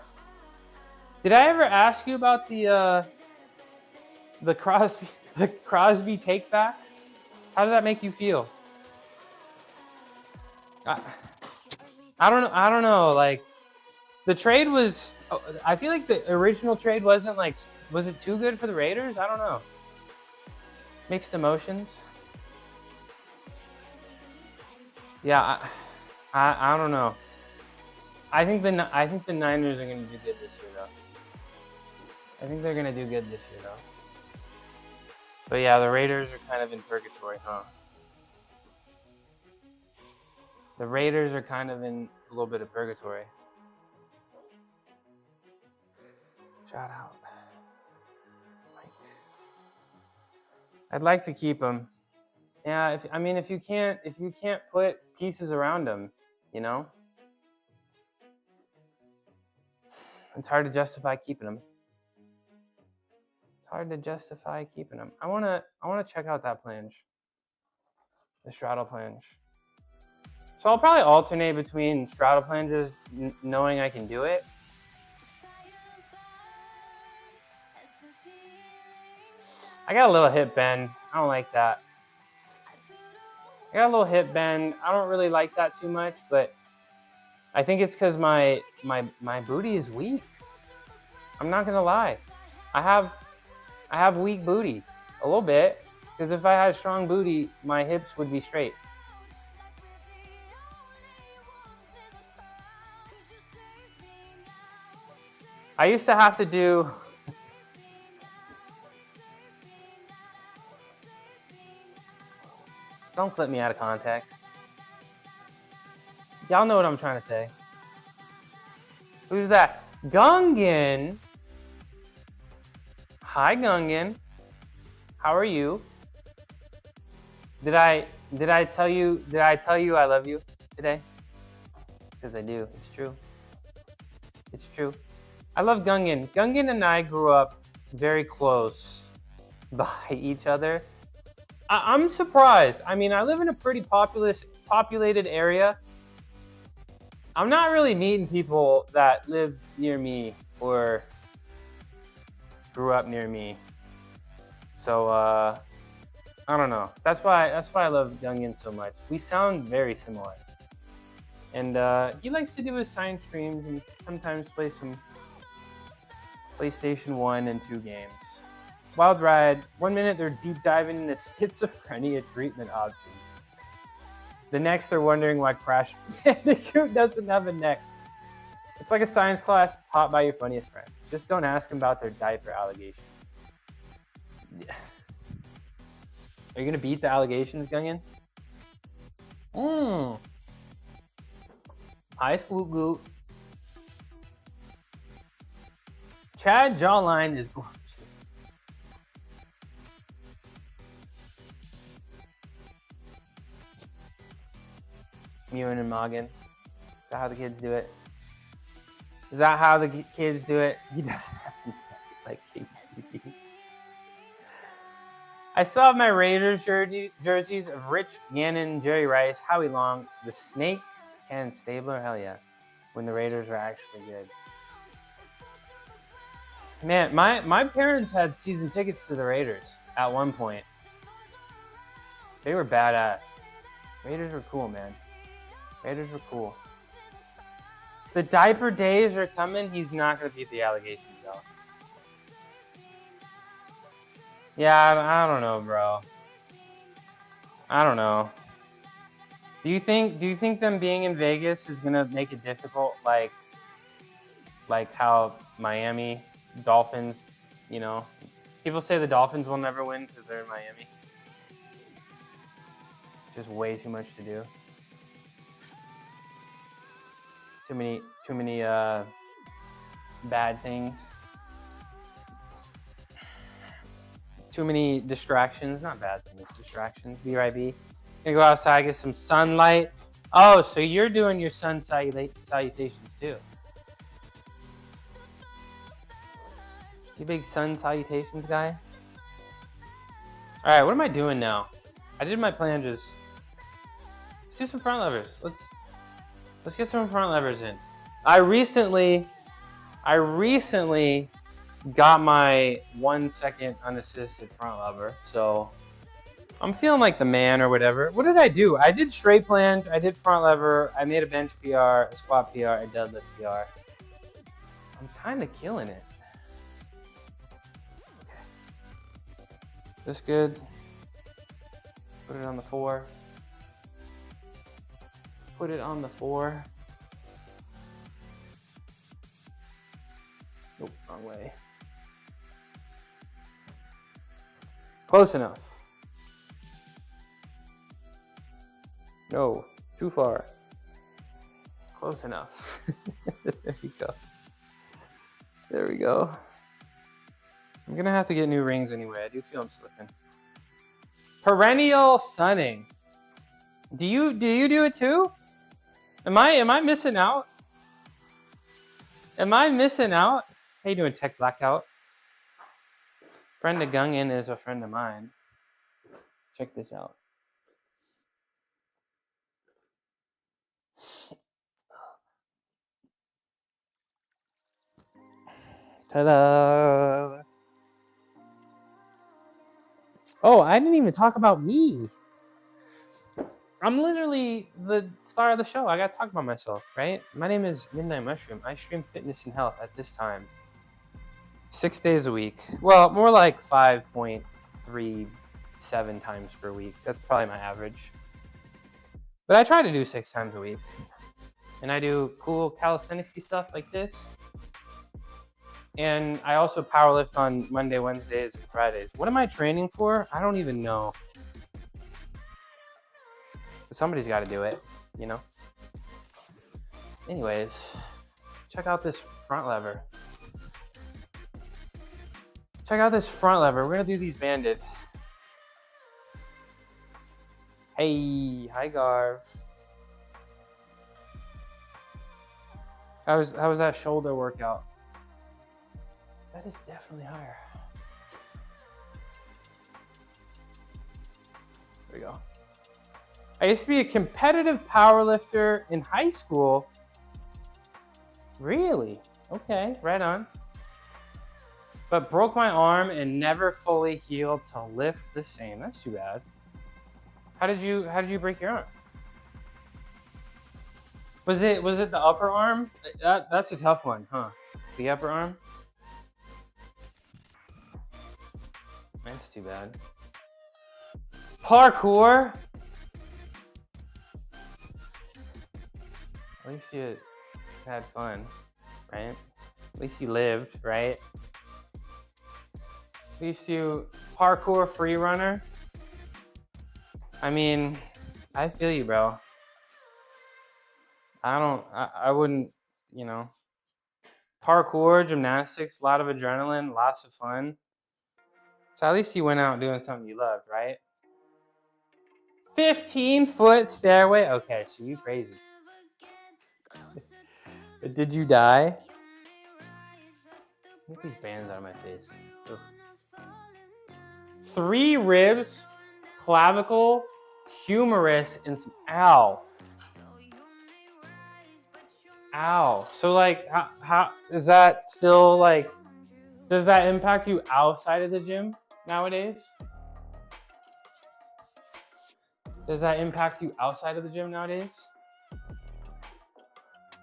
ever ask you about the Crosby take back? How did that make you feel? I don't know. Like, the trade was. I feel like the original trade wasn't like. Was it too good for the Raiders? I don't know. Mixed emotions. Yeah, I don't know. I think the Niners are gonna do good this year, though. I think they're gonna do good this year, though. But yeah, the Raiders are kind of in purgatory, huh? The Raiders are kind of in a little bit of purgatory. Shout out. Mike. I'd like to keep him. Yeah, if you can't put pieces around him, you know, it's hard to justify keeping him. I wanna check out that planche, the straddle planche. So I'll probably alternate between straddle planches, knowing I can do it. I got a little hip bend. I don't like that. I got a little hip bend. I don't really like that too much, but I think it's because my booty is weak. I'm not gonna lie. I have weak booty, a little bit, because if I had strong booty, my hips would be straight. I used to have to do. Don't clip me out of context. Y'all know what I'm trying to say. Who's that? Gungan. Hi, Gungan. How are you? Did I tell you I love you today? Because I do. It's true. It's true. I love Gungan. Gungan and I grew up very close by each other. I'm surprised. I mean, I live in a pretty populated area. I'm not really meeting people that live near me or grew up near me. So I don't know. That's why I love Gungan so much. We sound very similar. And he likes to do his science streams and sometimes play some PlayStation 1 and 2 games. Wild Ride, 1 minute they're deep diving into schizophrenia treatment options. The next they're wondering why Crash Bandicoot doesn't have a neck. It's like a science class taught by your funniest friend. Just don't ask them about their diaper allegations. Are you gonna beat the allegations, Gungan? Hi, Squoot Goot. Chad Jawline is gorgeous. Ewan and Morgan. Is that how the kids do it? Is that how the kids do it? He doesn't have to like KP. I still have my Raiders jerseys of Rich Gannon, Jerry Rice, Howie Long, the Snake, Ken Stabler. Hell yeah. When the Raiders were actually good. Man, my parents had season tickets to the Raiders at one point. They were badass. Raiders were cool, man. Raiders were cool. The diaper days are coming. He's not going to beat the allegations, though. Yeah, I don't know, bro. I don't know. Do you think them being in Vegas is going to make it difficult, like how Miami Dolphins, you know? People say the Dolphins will never win because they're in Miami. Just way too much to do. Too many bad things. Too many distractions. Not bad things, distractions. BYB. Gonna go outside, get some sunlight. Oh, so you're doing your sun salutations too. You big sun salutations guy? Alright, what am I doing now? I did my planges. Let's do some front levers. Let's get some front levers in. I recently got my 1 second unassisted front lever, so I'm feeling like the man or whatever. What did I do? I did straight plunge, I did front lever, I made a bench PR, a squat PR, a deadlift PR. I'm kind of killing it. Okay. This good. Put it on the 4. Put it on the 4. Nope, wrong way. Close enough. No, too far. Close enough. There you go. There we go. I'm gonna have to get new rings anyway. I do feel I'm slipping. Perennial sunning. Do you do it too? Am I missing out? Am I missing out? How you doing, Tech Blackout? Friend of Gungan is a friend of mine. Check this out. Ta-da! Oh, I didn't even talk about me. I'm literally the star of the show. I gotta talk about myself, right? My name is Midnight Mushroom. I stream fitness and health at this time. 6 days a week. Well, more like 5.37 times per week. That's probably my average. But I try to do 6 times a week. And I do cool calisthenics stuff like this. And I also powerlift on Monday, Wednesdays, and Fridays. What am I training for? I don't even know. But somebody's got to do it, you know? Anyways, Check out this front lever. Check out this front lever. We're gonna do these banded. Hey, hi Garv. How was that shoulder workout? That is definitely higher. There we go. I used to be a competitive powerlifter in high school. Really? Okay, right on. But broke my arm and never fully healed to lift the same. That's too bad. How did you break your arm? Was it the upper arm? That's a tough one, huh? The upper arm? That's too bad. Parkour. At least you had fun, right? At least you lived, right? At least you parkour free runner. I mean, I feel you, bro. I wouldn't, you know. Parkour, gymnastics, a lot of adrenaline, lots of fun. So at least you went out doing something you loved, right? 15-foot stairway? Okay, so you crazy. But did you die? Get these bands out of my face. Ugh. 3 ribs, clavicle, humerus, and some ow. Ow. So like, how is that still like, does that impact you outside of the gym nowadays? Does that impact you outside of the gym nowadays?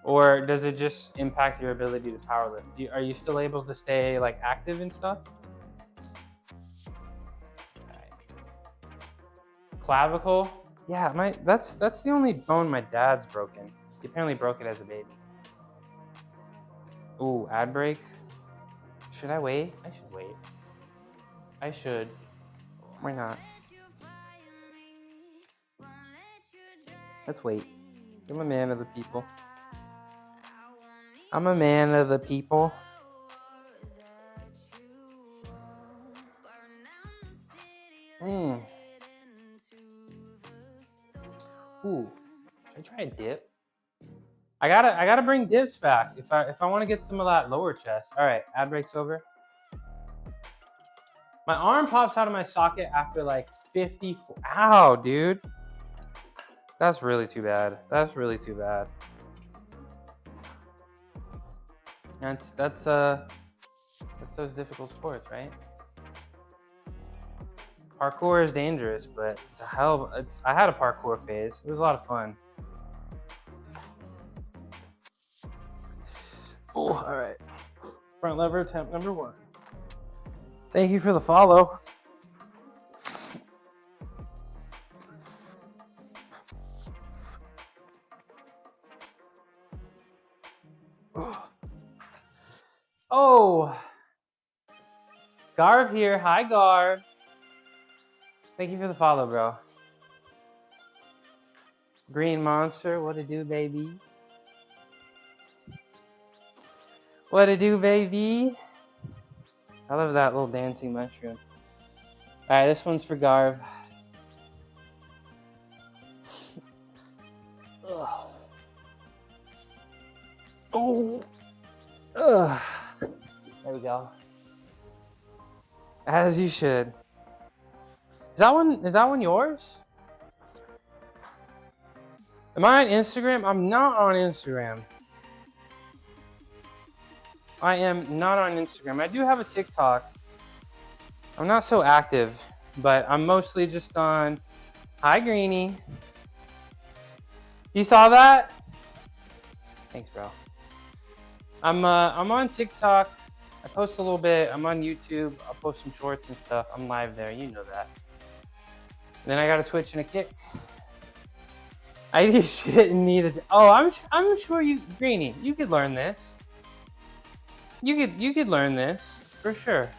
Or does it just impact your ability to powerlift? Are you still able to stay like active and stuff? Right. Clavicle? Yeah, that's the only bone my dad's broken. He apparently broke it as a baby. Ooh, ad break. Should I wait? I should wait. I should. Why not? Let's wait. I'm a man of the people. I'm a man of the people. Ooh. Should I try a dip? I gotta bring dips back if I want to get some of that lower chest. All right, ad break's over. My arm pops out of my socket after like 54. Ow, dude. That's really too bad. That's really too bad. That's those difficult sports, right? Parkour is dangerous, but it's a hell of I had a parkour phase. It was a lot of fun. Oh, all right. Front lever attempt number 1. Thank you for the follow. Oh, Garv here. Hi, Garv. Thank you for the follow, bro. Green Monster, what it do, baby? What it do, baby? I love that little dancing mushroom. All right, this one's for Garv. Ugh. Oh. Ugh. There we go. As you should. Is that one yours? Am I on Instagram? I'm not on Instagram. I am not on Instagram. I do have a TikTok. I'm not so active, but I'm mostly just on. Hi, Greenie. You saw that? Thanks, bro. I'm on TikTok. I post a little bit. I'm on YouTube. I'll post some shorts and stuff. I'm live there. You know that. And then I got a Twitch and a Kick. I need shit and need it. Oh, I'm sure you, Greenie, you could learn this. You could learn this for sure.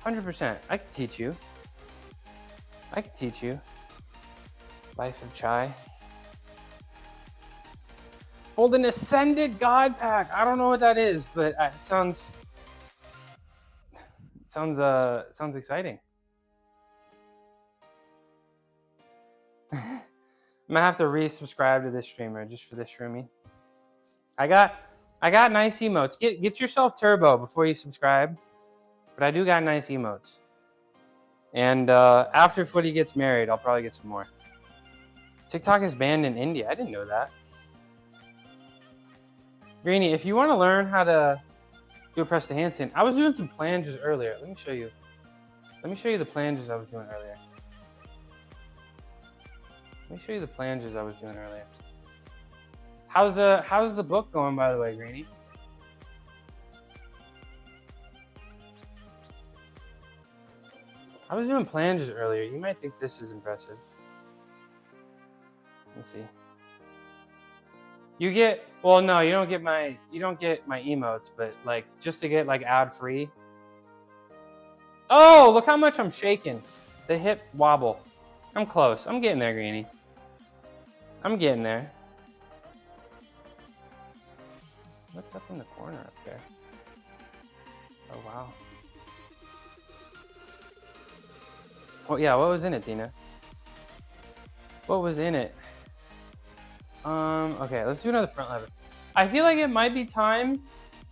100%. I could teach you. I could teach you. Life of Chai. Hold an Ascended God Pack. I don't know what that is, but it sounds exciting. I'm gonna have to resubscribe to this streamer just for this streaming. I got nice emotes. Get yourself turbo before you subscribe. But I do got nice emotes. And after Footy gets married, I'll probably get some more. TikTok is banned in India. I didn't know that. Greeny, if you want to learn how to do a press to handstand, I was doing some planges earlier. Let me show you. Let me show you the planges I was doing earlier. Let me show you the planges I was doing earlier. How's the book going, by the way, Greeny? I was doing planges earlier. You might think this is impressive. Let's see. You get, well, no, you don't get my emotes, but like just to get like ad free. Oh, look how much I'm shaking. The hip wobble. I'm close. I'm getting there, Greeny. I'm getting there. What's up in the corner up there? Oh, wow. Oh, yeah, what was in it, Dina? What was in it? Okay, let's do another front lever. I feel like it might be time.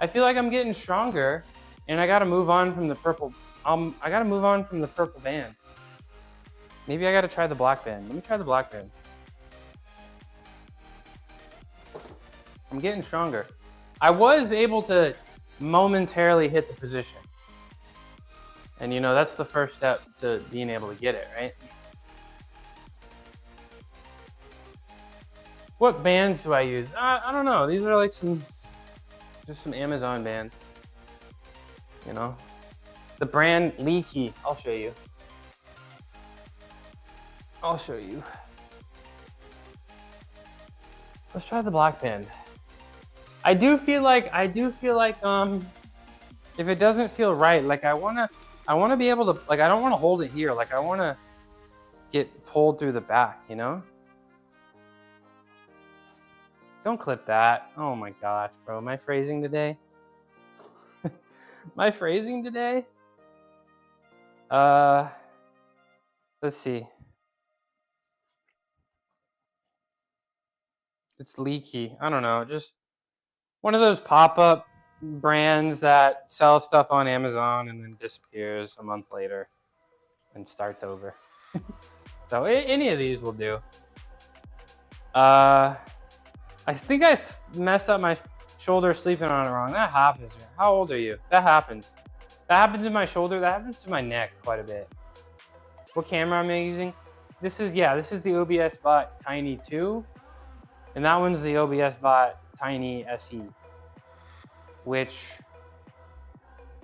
I feel like I'm getting stronger, and I gotta move on from the purple. I gotta move on from the purple band. Maybe I gotta try the black band. Let me try the black band. I'm getting stronger. I was able to momentarily hit the position. And you know, that's the first step to being able to get it, right? What bands do I use? I don't know. These are like just some Amazon bands. You know? The brand Leaky. I'll show you. I'll show you. Let's try the black band. I do feel like if it doesn't feel right, like I wanna be able to, like I don't wanna hold it here, like I wanna get pulled through the back, you know? Don't clip that. Oh my gosh, bro. My phrasing today? My phrasing today? Let's see. It's Leaky. I don't know. Just one of those pop-up brands that sell stuff on Amazon and then disappears a month later and starts over. So any of these will do. I think I messed up my shoulder sleeping on it wrong. That happens. How old are you? That happens. That happens in my shoulder. That happens to my neck quite a bit. What camera am I using? This is the OBS Bot Tiny 2. And that one's the OBS Bot Tiny SE. Which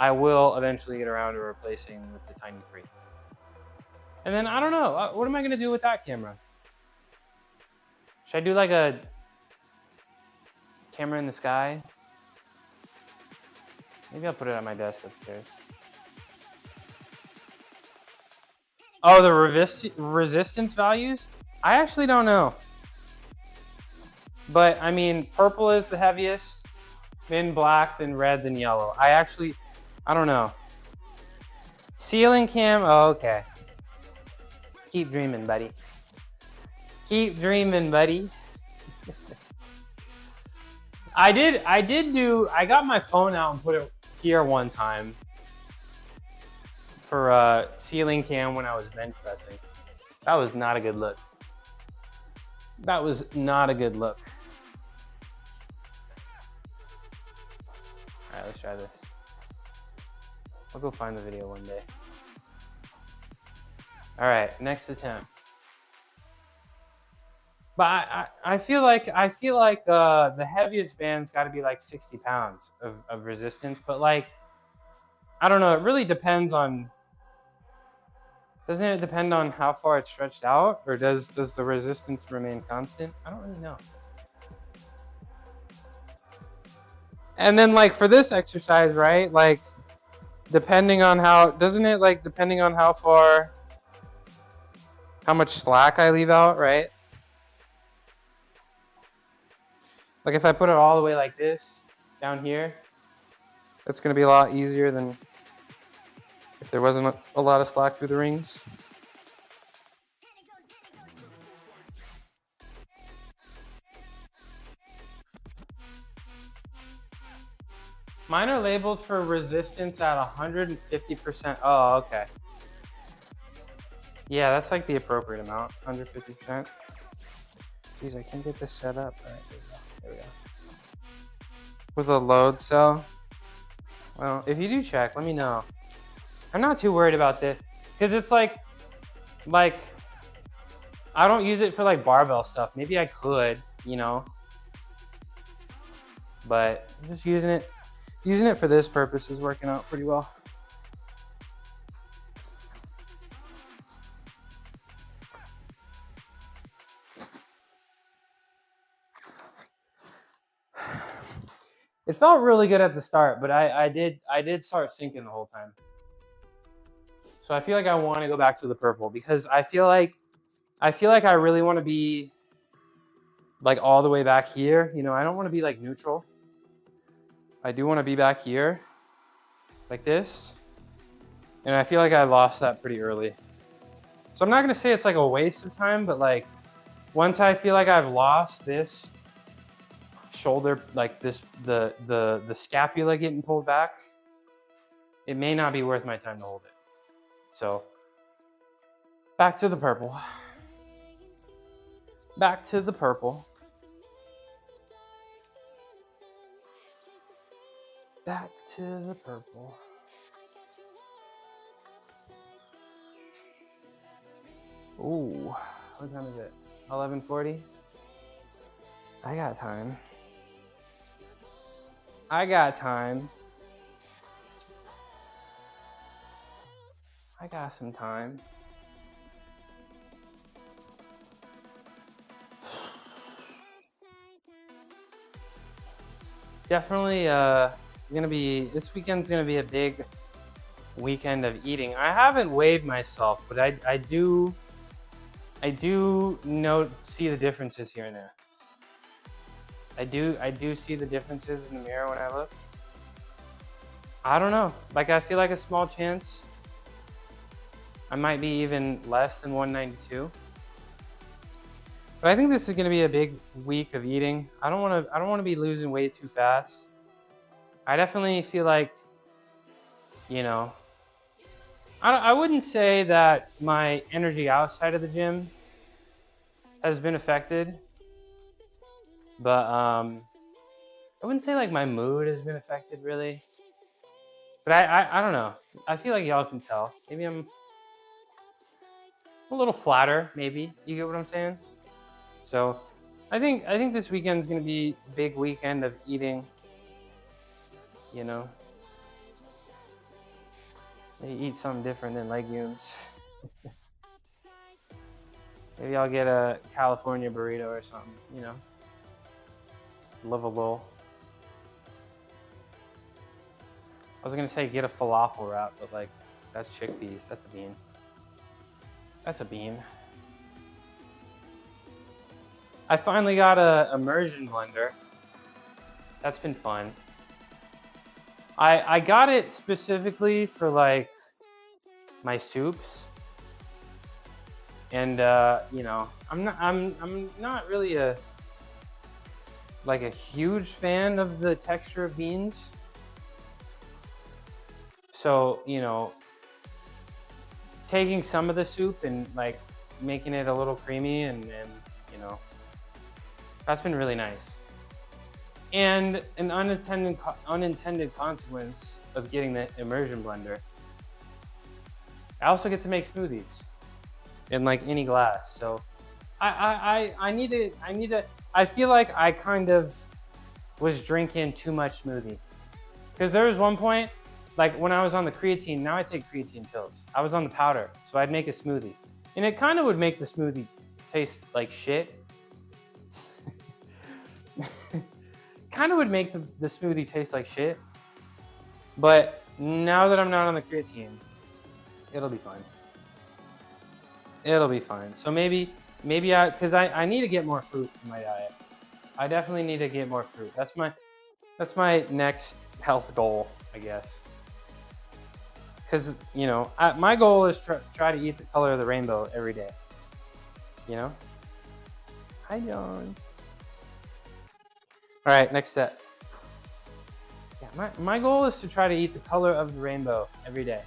I will eventually get around to replacing with the Tiny 3. And then, I don't know. What am I going to do with that camera? Should I do like a camera in the sky? Maybe I'll put it on my desk upstairs. Oh, the resistance values? I actually don't know. But, I mean, purple is the heaviest, then black, then red, then yellow. I don't know. Ceiling cam, oh, okay. Keep dreaming, buddy. Keep dreaming, buddy. I got my phone out and put it here one time for ceiling cam when I was bench pressing. That was not a good look. That was not a good look. All right, let's try this. I'll go find the video one day. All right, next attempt. But I feel like the heaviest band's got to be like 60 pounds of resistance. But like, I don't know. It really depends on. Doesn't it depend on how far it's stretched out, or does the resistance remain constant? I don't really know. And then like for this exercise, right? Like, depending on how depending on how far, how much slack I leave out, right? Like if I put it all the way like this down here, it's gonna be a lot easier than if there wasn't a lot of slack through the rings. Mine are labeled for resistance at 150%. Oh, okay. Yeah, that's like the appropriate amount, 150%. Jeez, I can't get this set up. All right, there we go. With a load cell. Well, if you do check, let me know. I'm not too worried about this because it's like I don't use it for like barbell stuff. Maybe I could, you know, but I'm just using it for this purpose is working out pretty well. It felt really good at the start, but I did start sinking the whole time. So I feel like I want to go back to the purple because I feel like I really want to be like all the way back here. You know, I don't want to be like neutral. I do want to be back here like this. And I feel like I lost that pretty early. So I'm not going to say it's like a waste of time, but like once I feel like I've lost this shoulder, like this, the scapula getting pulled back, it may not be worth my time to hold it. So back to the purple. Back to the purple. Back to the purple. Ooh, what time is it? 11:40. I got time. I got time. I got some time. Definitely this weekend's gonna be a big weekend of eating. I haven't weighed myself, but I do see the differences here and there. I do see the differences in the mirror when I look. I don't know. Like I feel like a small chance I might be even less than 192. But I think this is going to be a big week of eating. I don't want to be losing weight too fast. I definitely feel like, you know, I wouldn't say that my energy outside of the gym has been affected, but I wouldn't say like my mood has been affected really. But I don't know. I feel like y'all can tell. Maybe I'm a little flatter, maybe. You get what I'm saying? So I think this weekend's gonna be a big weekend of eating, you know. Maybe eat something different than legumes. Maybe I'll get a California burrito or something, you know. Love a little. I was gonna say get a falafel wrap, but like that's chickpeas. That's a bean. That's a bean. I finally got a immersion blender. That's been fun. I got it specifically for like my soups. And you know, I'm not really a huge fan of the texture of beans. So, you know, taking some of the soup and like making it a little creamy and you know, that's been really nice. And an unintended consequence of getting the immersion blender, I also get to make smoothies in like any glass. So I need to, I feel like I kind of was drinking too much smoothie. Because there was one point, like when I was on the creatine, now I take creatine pills. I was on the powder, so I'd make a smoothie. And it kind of would make the smoothie taste like shit. Kind of would make the smoothie taste like shit. But now that I'm not on the creatine, it'll be fine. It'll be fine. So maybe because I need to get more fruit in my diet. I definitely need to get more fruit. That's my next health goal, I guess. Because, you know, my goal is try to eat the color of the rainbow every day. You know? Hi, John. All right, next set. Yeah, my goal is to try to eat the color of the rainbow every day.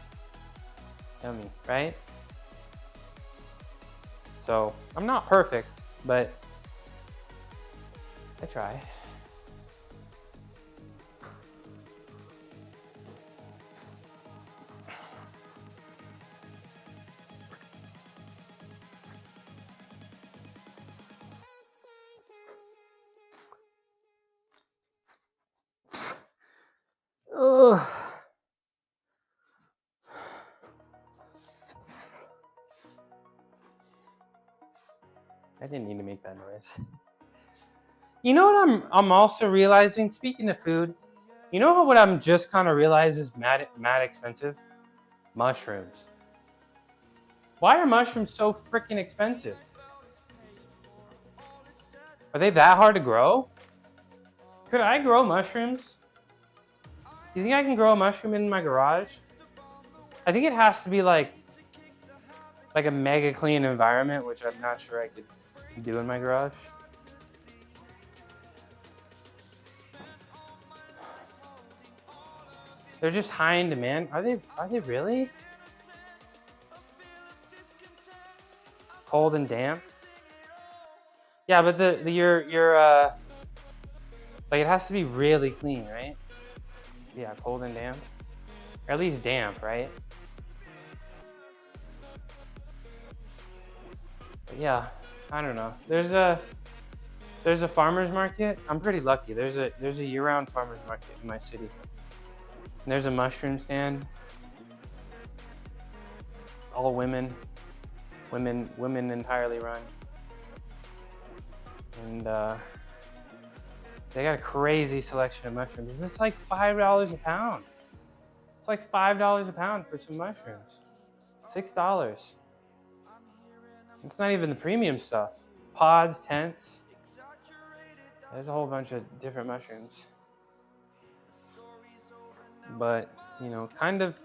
Yummy, right? So, I'm not perfect, but I try. Ugh. I didn't need to make that noise. You know what I'm also realizing, speaking of food, you know what I'm just kind of realized is mad expensive? Mushrooms. Why are mushrooms so freaking expensive? Are they that hard to grow? Could I grow mushrooms? Do you think I can grow a mushroom in my garage? I think it has to be like a mega clean environment, which I'm not sure I could do in my garage. They're just high in demand. Are they really? Cold and damp? Yeah, but like it has to be really clean, right? Yeah, cold and damp. Or at least damp, right? But yeah, I don't know. There's a farmer's market. I'm pretty lucky. There's a year-round farmer's market in my city. And there's a mushroom stand. It's all women entirely run. And they got a crazy selection of mushrooms. And it's like $5 a pound. It's like $5 a pound for some mushrooms. $6. It's not even the premium stuff. Pods, tents. There's a whole bunch of different mushrooms. But, you know, kind of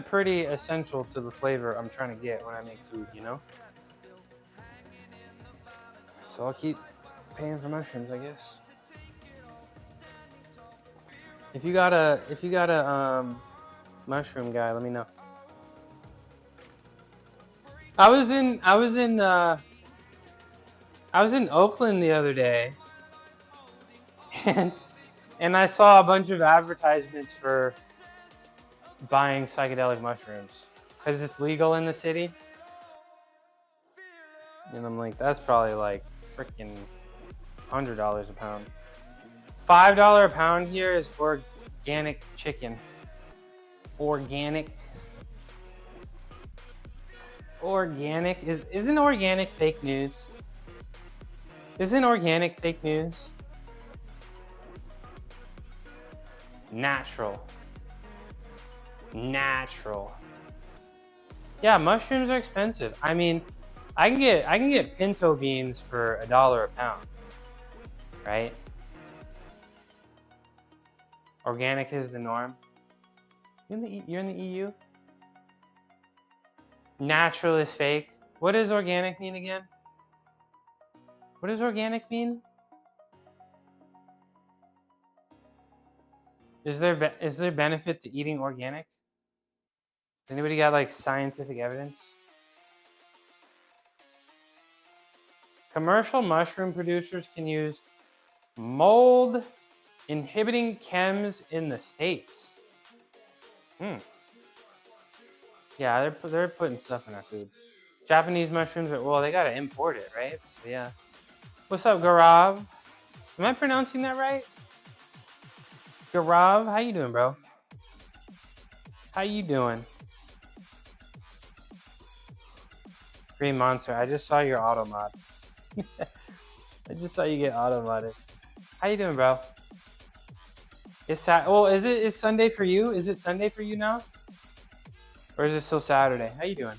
pretty essential to the flavor I'm trying to get when I make food, you know? So I'll keep paying for mushrooms, I guess. If you got a mushroom guy, let me know. I was in Oakland the other day, and I saw a bunch of advertisements for buying psychedelic mushrooms because it's legal in the city. And I'm like, that's probably like freaking $100 a pound. $5 a pound here is organic chicken. Organic. Isn't organic fake news? Isn't organic fake news? Natural. Yeah, mushrooms are expensive. I mean, I can get pinto beans for $1 a pound, right? Organic is the norm. You're in the EU? Natural is fake. What does organic mean again? What does organic mean? Is there benefit to eating organic? Does anybody got like scientific evidence? Commercial mushroom producers can use mold inhibiting chems in the States. Yeah, they're putting stuff in our food. Japanese mushrooms they gotta import it, right? So yeah. What's up, Garav? Am I pronouncing that right? Garav, how you doing, bro? How you doing? Green Monster, I just saw your auto mod. I just saw you get auto modded. How you doing, bro? It's Sunday for you? Is it Sunday for you now? Or is it still Saturday? How you doing?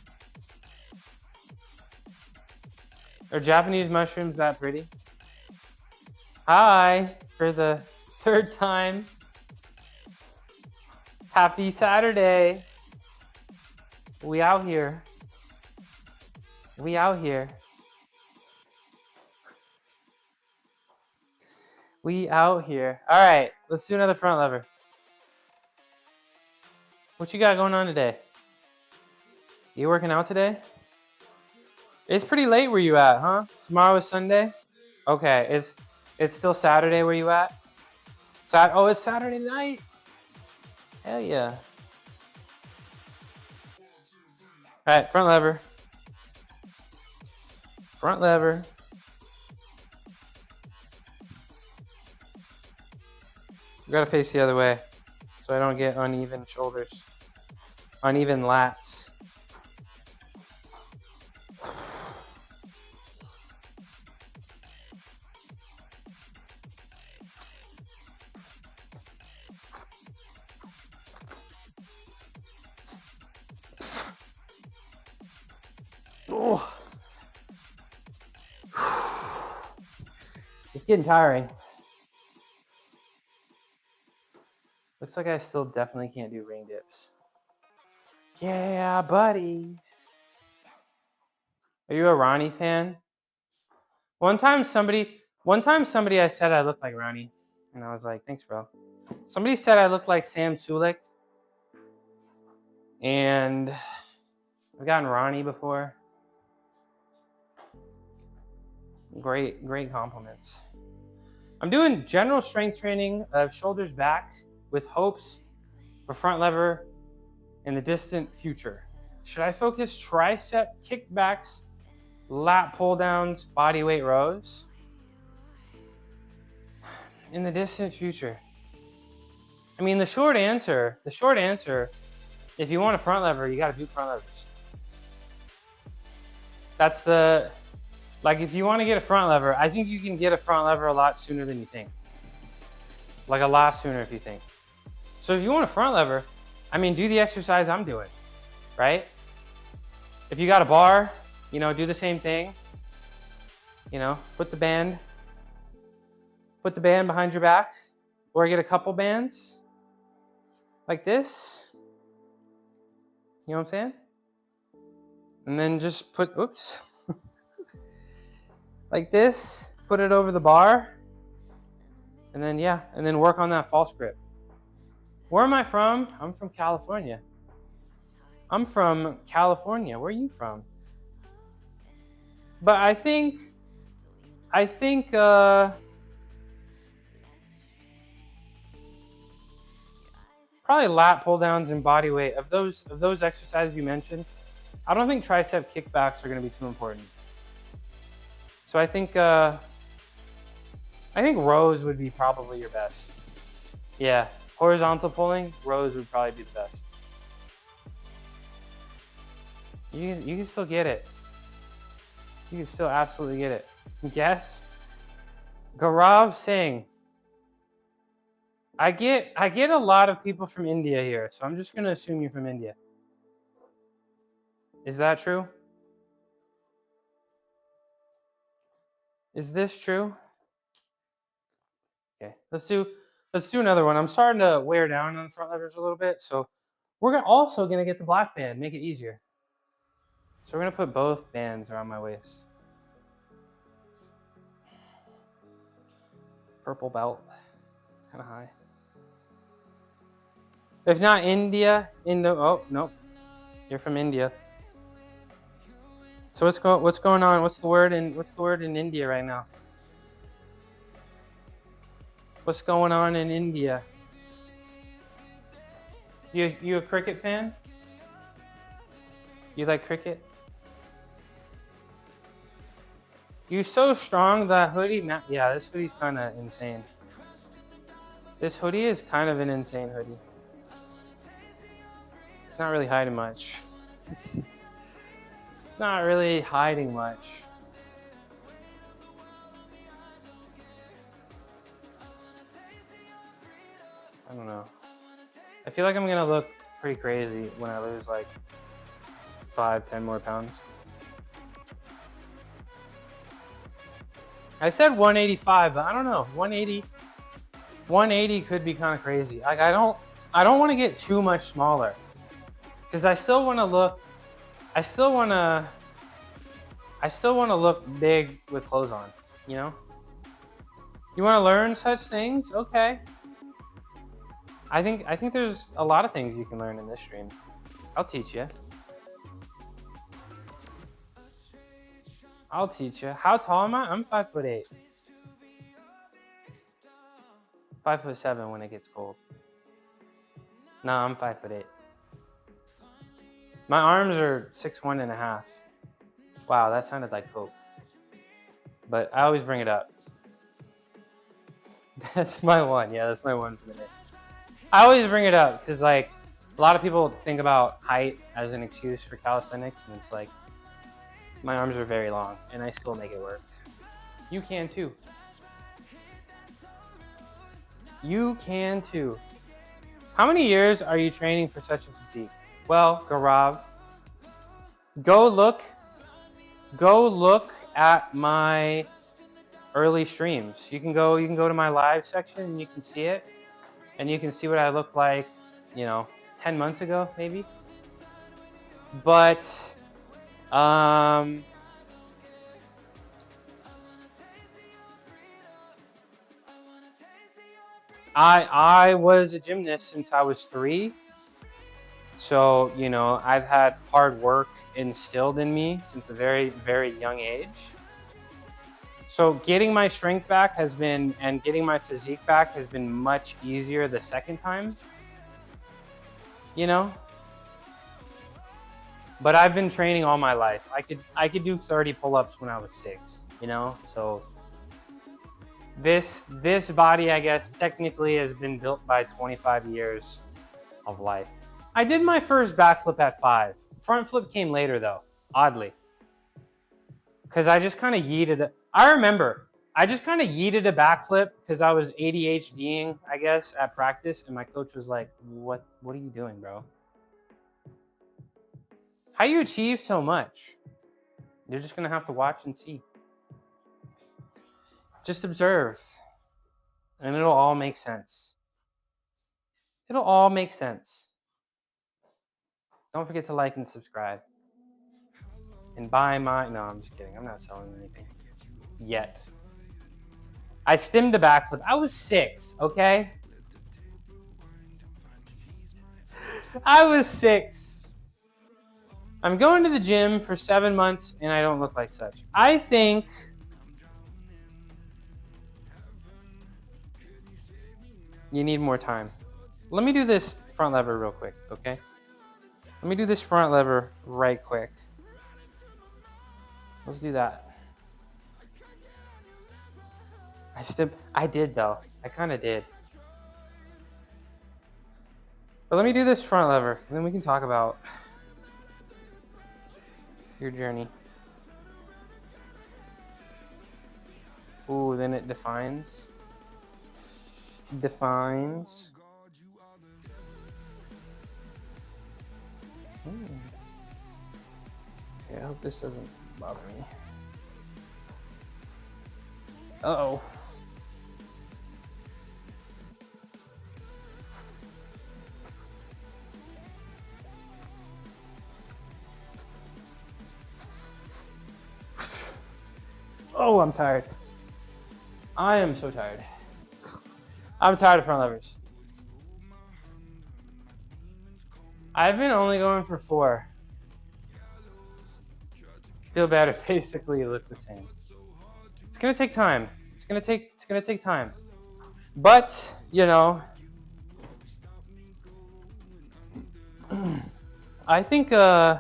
Are Japanese mushrooms that pretty? Hi, for the third time. Happy Saturday. We out here. We out here. We out here. All right, let's do another front lever. What you got going on today? You working out today? It's pretty late where you at, huh? Tomorrow is Sunday? Okay, it's still Saturday where you at? Oh, it's Saturday night. Hell yeah. All right, front lever. Front lever. You gotta face the other way so I don't get uneven shoulders. Uneven lats. Oh. It's getting tiring. Looks like I still definitely can't do ring dips. Yeah, buddy. Are you a Ronnie fan? One time somebody I said I looked like Ronnie. And I was like, thanks, bro. Somebody said I looked like Sam Sulek. And I've gotten Ronnie before. Great compliments. I'm doing general strength training of shoulders back with hopes for front lever in the distant future. Should I focus tricep kickbacks, lat pull downs, body weight rows? In the distant future. I mean, the short answer, if you want a front lever, you gotta do front levers. That's like if you wanna get a front lever, I think you can get a front lever a lot sooner than you think. Like a lot sooner if you think. So if you want a front lever, I mean, do the exercise I'm doing, right? If you got a bar, do the same thing. Put the band behind your back, or get a couple bands like this. You know what I'm saying? And then just like this, put it over the bar. And then work on that false grip. Where am I from? I'm from California. Where are you from? But I think probably lat pull downs and body weight of those exercises you mentioned. I don't think tricep kickbacks are going to be too important. So I think rows would be probably your best. Yeah, horizontal pulling, rows would probably be the best. You can still get it. You can still absolutely get it. Guess? Gaurav Singh. I get a lot of people from India here, so I'm just going to assume you're from India. Is that true? Is this true? Okay, let's do another one. I'm starting to wear down on the front levers a little bit, so we're also gonna get the black band, make it easier. So we're gonna put both bands around my waist. Purple belt. It's kind of high. If not India, oh nope, you're from India. So what's going on? What's the word in India right now? What's going on in India? You a cricket fan? You like cricket? You so strong, that hoodie. Yeah, this hoodie's kind of insane. This hoodie is kind of an insane hoodie. It's not really hiding much. It's not really hiding much. I don't know. I feel like I'm gonna look pretty crazy when I lose like 5-10 more pounds. I said 185, but I don't know. 180 could be kind of crazy. Like I don't want to get too much smaller, because I still want to look big with clothes on, you know? You want to learn such things? Okay. I think there's a lot of things you can learn in this stream. I'll teach you. How tall am I? I'm 5'8". 5'7" when it gets cold. No, I'm 5'8". My arms are 6'1.5". Wow, that sounded like coke. But I always bring it up. That's my one. Yeah, that's my one for the day. I always bring it up because, like, a lot of people think about height as an excuse for calisthenics, and it's like, my arms are very long, and I still make it work. You can too. You can too. How many years are you training for such a physique? Well, Gaurav, go look at my early streams. You can go to my live section and you can see it. And you can see what I looked like, 10 months ago, maybe. But, I was a gymnast since I was 3. So, I've had hard work instilled in me since a very, very young age. So getting my strength back and getting my physique back has been much easier the second time, But I've been training all my life. I could do 30 pull-ups when I was 6, So this body, I guess, technically has been built by 25 years of life. I did my first backflip at 5. Front flip came later though, oddly. Because I just kind of yeeted it. I remember, I just kind of yeeted a backflip because I was ADHDing, I guess, at practice. And my coach was like, what are you doing, bro? How you achieve so much? You're just going to have to watch and see. Just observe. And it'll all make sense. It'll all make sense. Don't forget to like and subscribe. And buy my... No, I'm just kidding. I'm not selling anything. Yet. I stemmed a backflip. I was 6, okay? I was 6. I'm going to the gym for 7 months and I don't look like such. I think... you need more time. Let me do this front lever real quick, okay? Let me do this front lever right quick. Let's do that. I did though. I kind of did. But let me do this front lever, and then we can talk about your journey. Ooh, then it defines. Defines. Okay, I hope this doesn't bother me. Uh-oh. Oh, I'm tired. I am so tired. I'm tired of front levers. I've been only going for 4. Feel better. Basically, look the same. It's gonna take time. It's gonna take time. But I think it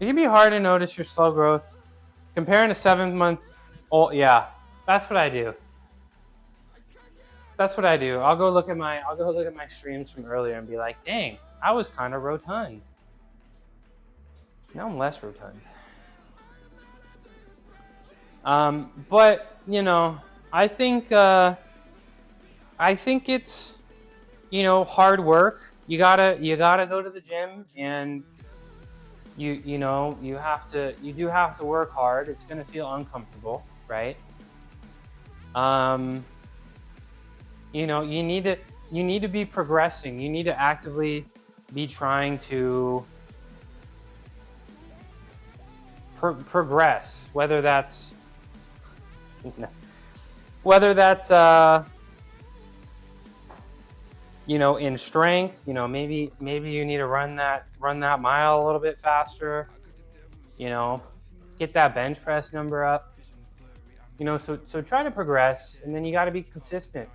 can be hard to notice your slow growth comparing a 7-month-old. Yeah, that's what I do. That's what I do. I'll go look at my streams from earlier and be like, dang, I was kind of rotund. Now I'm less rotund. But I think it's hard work. You gotta go to the gym, and you do have to work hard. It's going to feel uncomfortable, right? You need to be progressing. You need to actively be trying to progress, whether that's in strength. Maybe you need to run that mile a little bit faster. Get that bench press number up. So try to progress, and then you got to be consistent.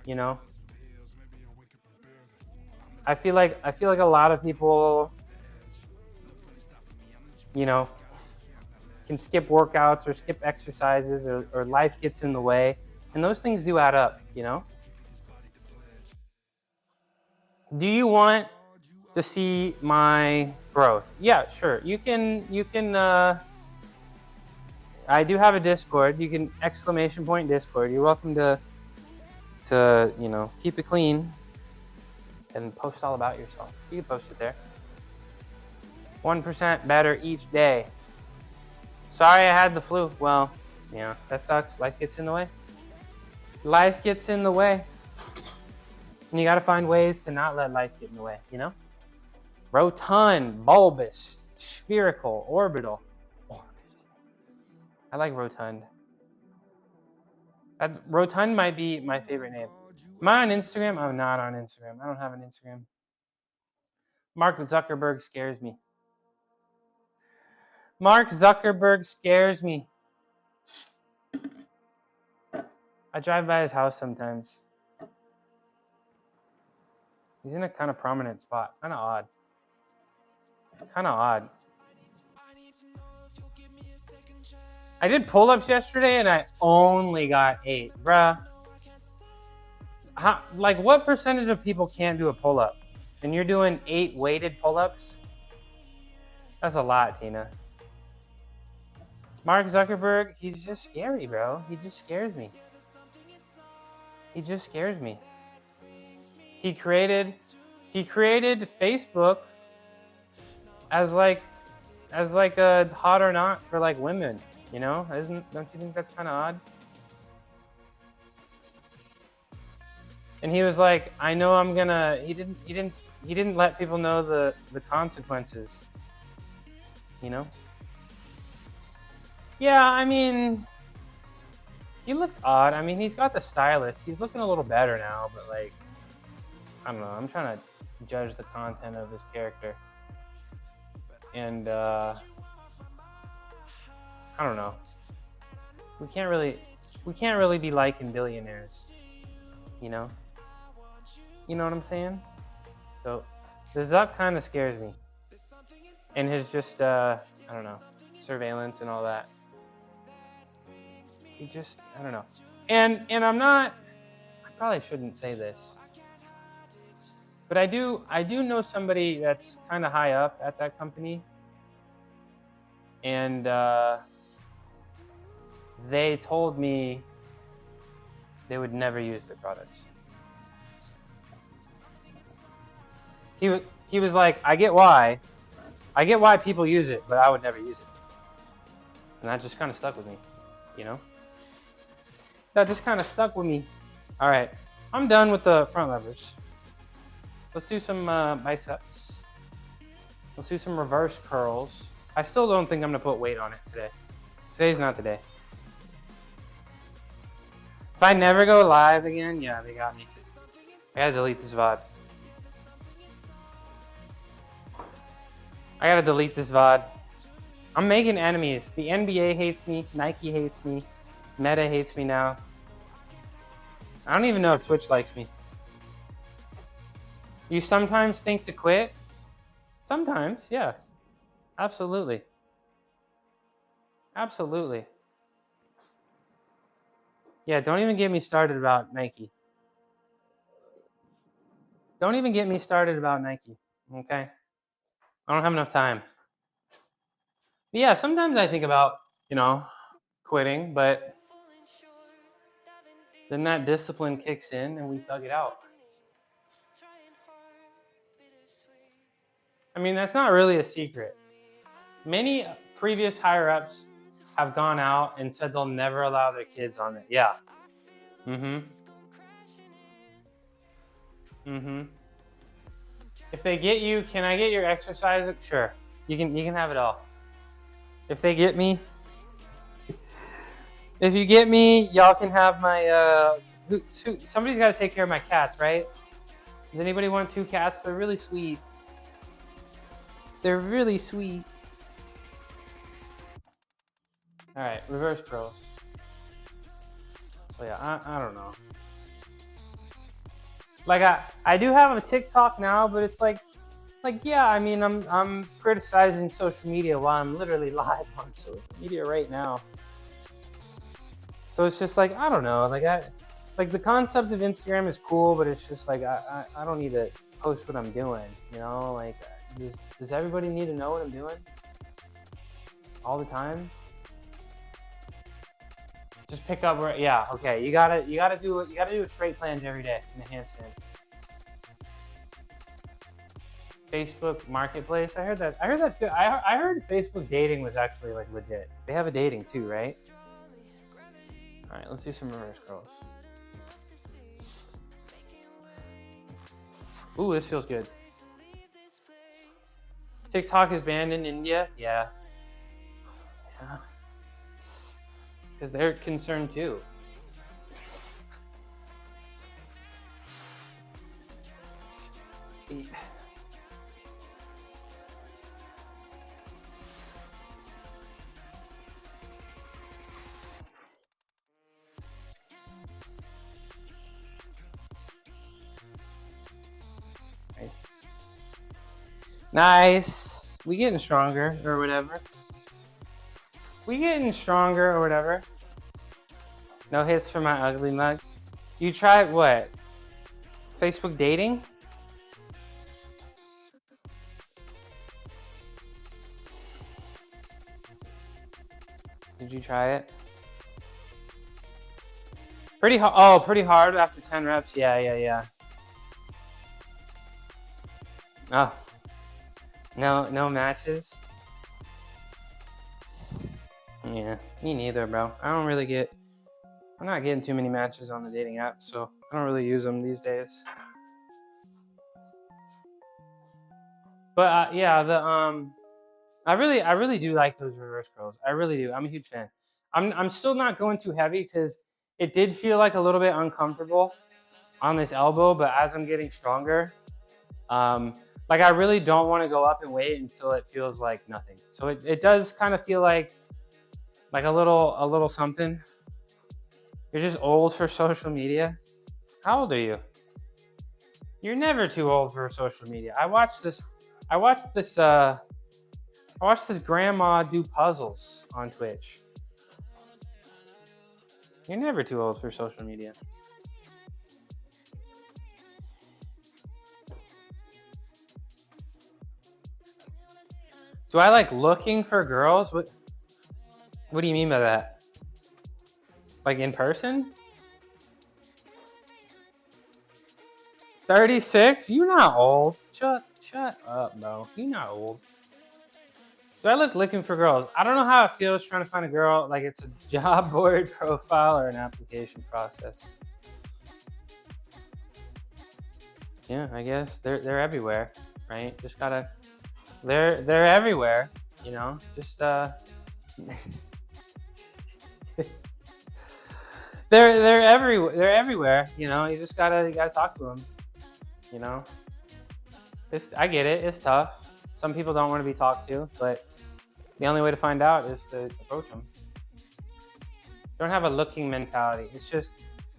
I feel like a lot of people, can skip workouts or skip exercises, or life gets in the way, and those things do add up. Do you want to see my growth? Yeah, sure. You can. I do have a Discord. You can ! Discord. You're welcome to keep it clean and post all about yourself. You can post it there. 1% better each day. Sorry I had the flu. Well, that sucks. Life gets in the way. Life gets in the way. And you got to find ways to not let life get in the way, Rotund, bulbous, spherical, orbital. I like rotund. Rotund might be my favorite name. Am I on Instagram? I'm not on Instagram. I don't have an Instagram. Mark Zuckerberg scares me. Mark Zuckerberg scares me. I drive by his house sometimes. He's in a kind of prominent spot. Kind of odd. I did pull-ups yesterday and I only got 8. Bruh. What percentage of people can't do a pull-up? And you're doing 8 weighted pull-ups? That's a lot, Tina. Mark Zuckerberg, he's just scary, bro. He just scares me. He created Facebook as like a hot or not for women, don't you think that's kind of odd? And he was like, I know I'm gonna. He didn't let people know the consequences. Yeah, I mean, he looks odd. I mean, he's got the stylist. He's looking a little better now, but I don't know. I'm trying to judge the content of his character, and I don't know. We can't really be liking billionaires, You know what I'm saying? So the Zuck kind of scares me, and his just I don't know, surveillance and all that. He just, I don't know. And I'm not. I probably shouldn't say this, but I do know somebody that's kind of high up at that company, and they told me they would never use the products. He was like, I get why people use it, but I would never use it. And that just kind of stuck with me, That just kind of stuck with me. All right, I'm done with the front levers. Let's do some biceps. Let's do some reverse curls. I still don't think I'm gonna put weight on it today. Today's not the day. If I never go live again, yeah, they got me. I gotta delete this VOD. I'm making enemies. The NBA hates me. Nike hates me. Meta hates me now. I don't even know if Twitch likes me. You sometimes think to quit? Sometimes, yeah. Absolutely. Yeah, don't even get me started about Nike. Okay? I don't have enough time. But yeah, sometimes I think about, quitting, but then that discipline kicks in and we thug it out. I mean, that's not really a secret. Many previous higher ups have gone out and said they'll never allow their kids on it. Yeah. If they get you, can I get your exercise? Sure. You can have it all. If they get me, if you get me, y'all can have my somebody's got to take care of my cats, right? Does anybody want 2 cats? They're really sweet. They're really sweet. All right, reverse curls. So yeah, I don't know. Like I do have a TikTok now, but it's like yeah, I mean I'm criticizing social media while I'm literally live on social media right now. So it's just like I don't know, like the concept of Instagram is cool, but it's just like I don't need to post what I'm doing, you know? Like does everybody need to know what I'm doing all the time? Just pick up where, yeah, okay. You gotta do a straight plunge every day in a handstand. Facebook Marketplace. I heard that's good. I heard Facebook dating was actually like legit. They have a dating too, right? All right, let's do some reverse curls. Ooh, this feels good. TikTok is banned in India. Yeah. Yeah. Because they're concerned too. Nice. We getting stronger or whatever. No hits for my ugly mug. You tried what? Facebook dating? Did you try it? Pretty hard. Oh, pretty hard after 10 reps. Yeah. Oh. No matches. Yeah, me neither, bro. I'm not getting too many matches on the dating app, so I don't really use them these days. But yeah, I really do like those reverse curls. I really do. I'm a huge fan. I'm still not going too heavy because it did feel like a little bit uncomfortable on this elbow, but as I'm getting stronger, like I really don't want to go up and weight until it feels like nothing. So it does kind of feel like a little something. You're just old for social media. How old are you? You're never too old for social media. I watched this grandma do puzzles on Twitch. You're never too old for social media. Do I like looking for girls? What do you mean by that? Like in person? 36? You're not old. Shut up, bro. You're not old. Do I look looking for girls? I don't know how it feels trying to find a girl. Like it's a job board profile or an application process. Yeah, I guess they're everywhere, right? Just gotta. They're everywhere, you know. Just they're everywhere, you know. You just gotta talk to them, you know. I get it. It's tough. Some people don't want to be talked to, but the only way to find out is to approach them. Don't have a looking mentality. It's just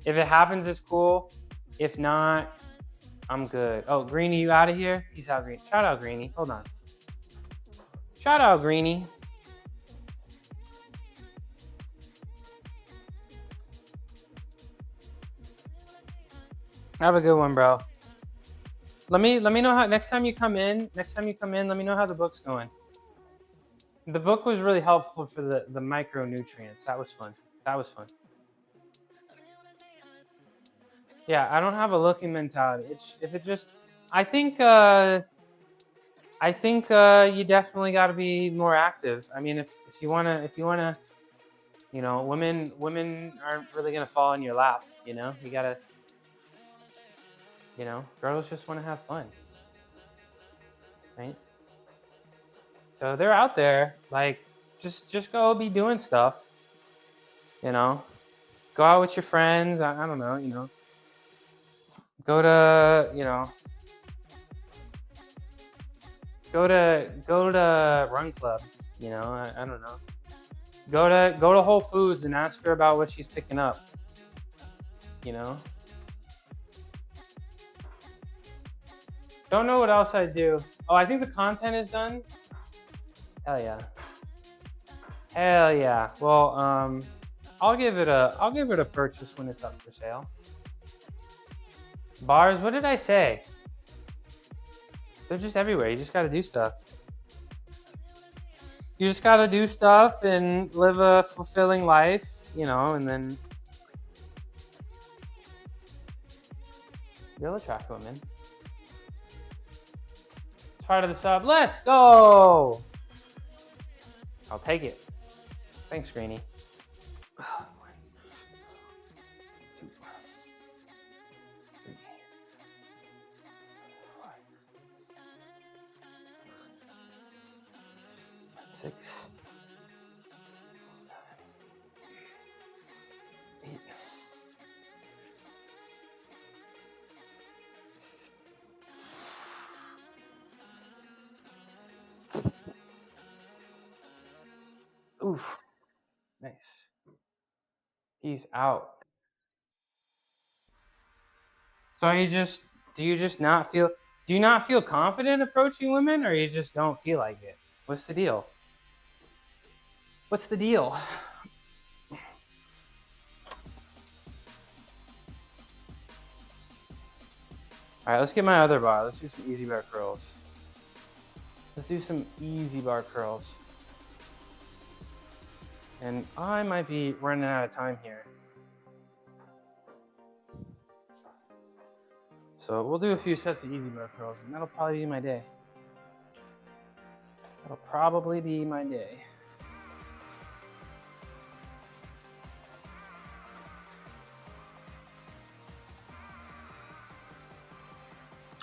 if it happens, it's cool. If not, I'm good. Oh, Greenie, you out of here? Peace out, Greenie. Shout out, Greenie. Hold on. Shout out, Greenie. Have a good one, bro. Let me know how next time you come in, let me know how the book's going. The book was really helpful for the micronutrients. That was fun. Yeah, I don't have a looking mentality. I think I think you definitely got to be more active. I mean, if you wanna, you know, women aren't really gonna fall in your lap. You know, you gotta, you know, girls just want to have fun, right? So they're out there, like, just go be doing stuff. You know, go out with your friends. I don't know, you know, go to, you know, go to run club. You know, I don't know. Go to Whole Foods and ask her about what she's picking up. You know. Don't know what else I do. Oh, I think the content is done. Hell yeah. Hell yeah. Well, I'll give it a purchase when it's up for sale. Bars, what did I say? They're just everywhere. You just gotta do stuff. You just gotta do stuff and live a fulfilling life, you know, and then you'll attract women. It's part of the sub. Let's go! I'll take it. Thanks, Greenie. 1, 2, 3, 4, 6, 8. Oof. Nice. He's out. So do you not feel confident approaching women, or you just don't feel like it? What's the deal? What's the deal? All right, let's get my other bar. Let's do some easy bar curls. Let's do some easy bar curls. And I might be running out of time here. So we'll do a few sets of easy bar curls, and that'll probably be my day. That'll probably be my day.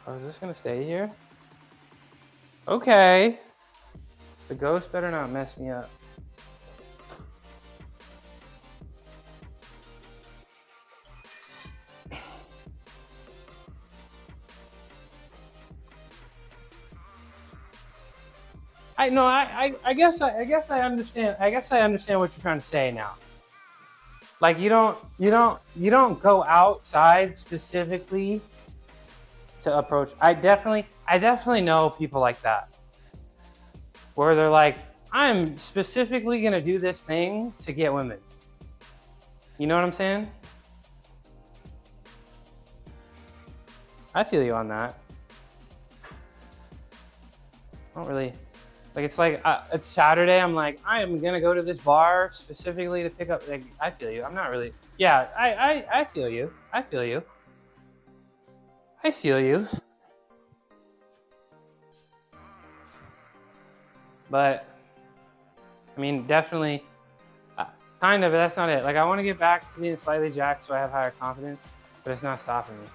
Oh, is this gonna stay here? Okay. The ghost better not mess me up. I guess I understand. I guess I understand what you're trying to say now. Like you don't go outside specifically to approach. I definitely know people like that, where they're like, I'm specifically gonna do this thing to get women. You know what I'm saying? I feel you on that. I don't really, like, it's like, it's Saturday, I'm like, I am gonna go to this bar specifically to pick up, like, I feel you. I'm not really, yeah, I feel you. I feel you. I feel you. But, I mean, definitely, kind of, but that's not it. Like, I want to get back to being slightly jacked so I have higher confidence, but it's not stopping me.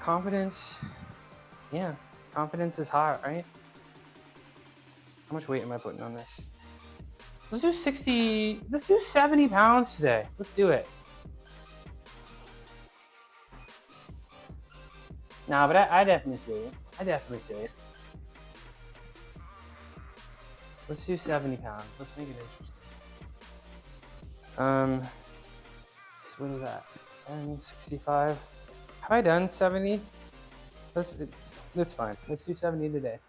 Confidence, yeah, confidence is hot, right? How much weight am I putting on this? Let's do 60, let's do 70 pounds today. Let's do it. Nah, but I definitely feel you. I definitely feel you. Let's do 70 pounds. Let's make it interesting. What is that? 65. Have I done 70? That's fine. Let's do 70 today.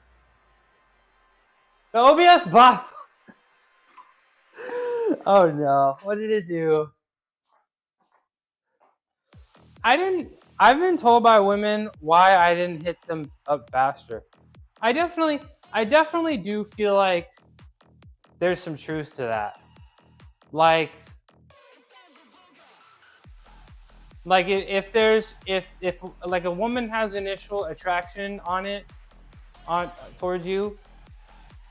The OBS buff! Oh no, what did it do? I've been told by women why I didn't hit them up faster. I definitely do feel like there's some truth to that. Like, Like if there's if like a woman has initial attraction on towards you,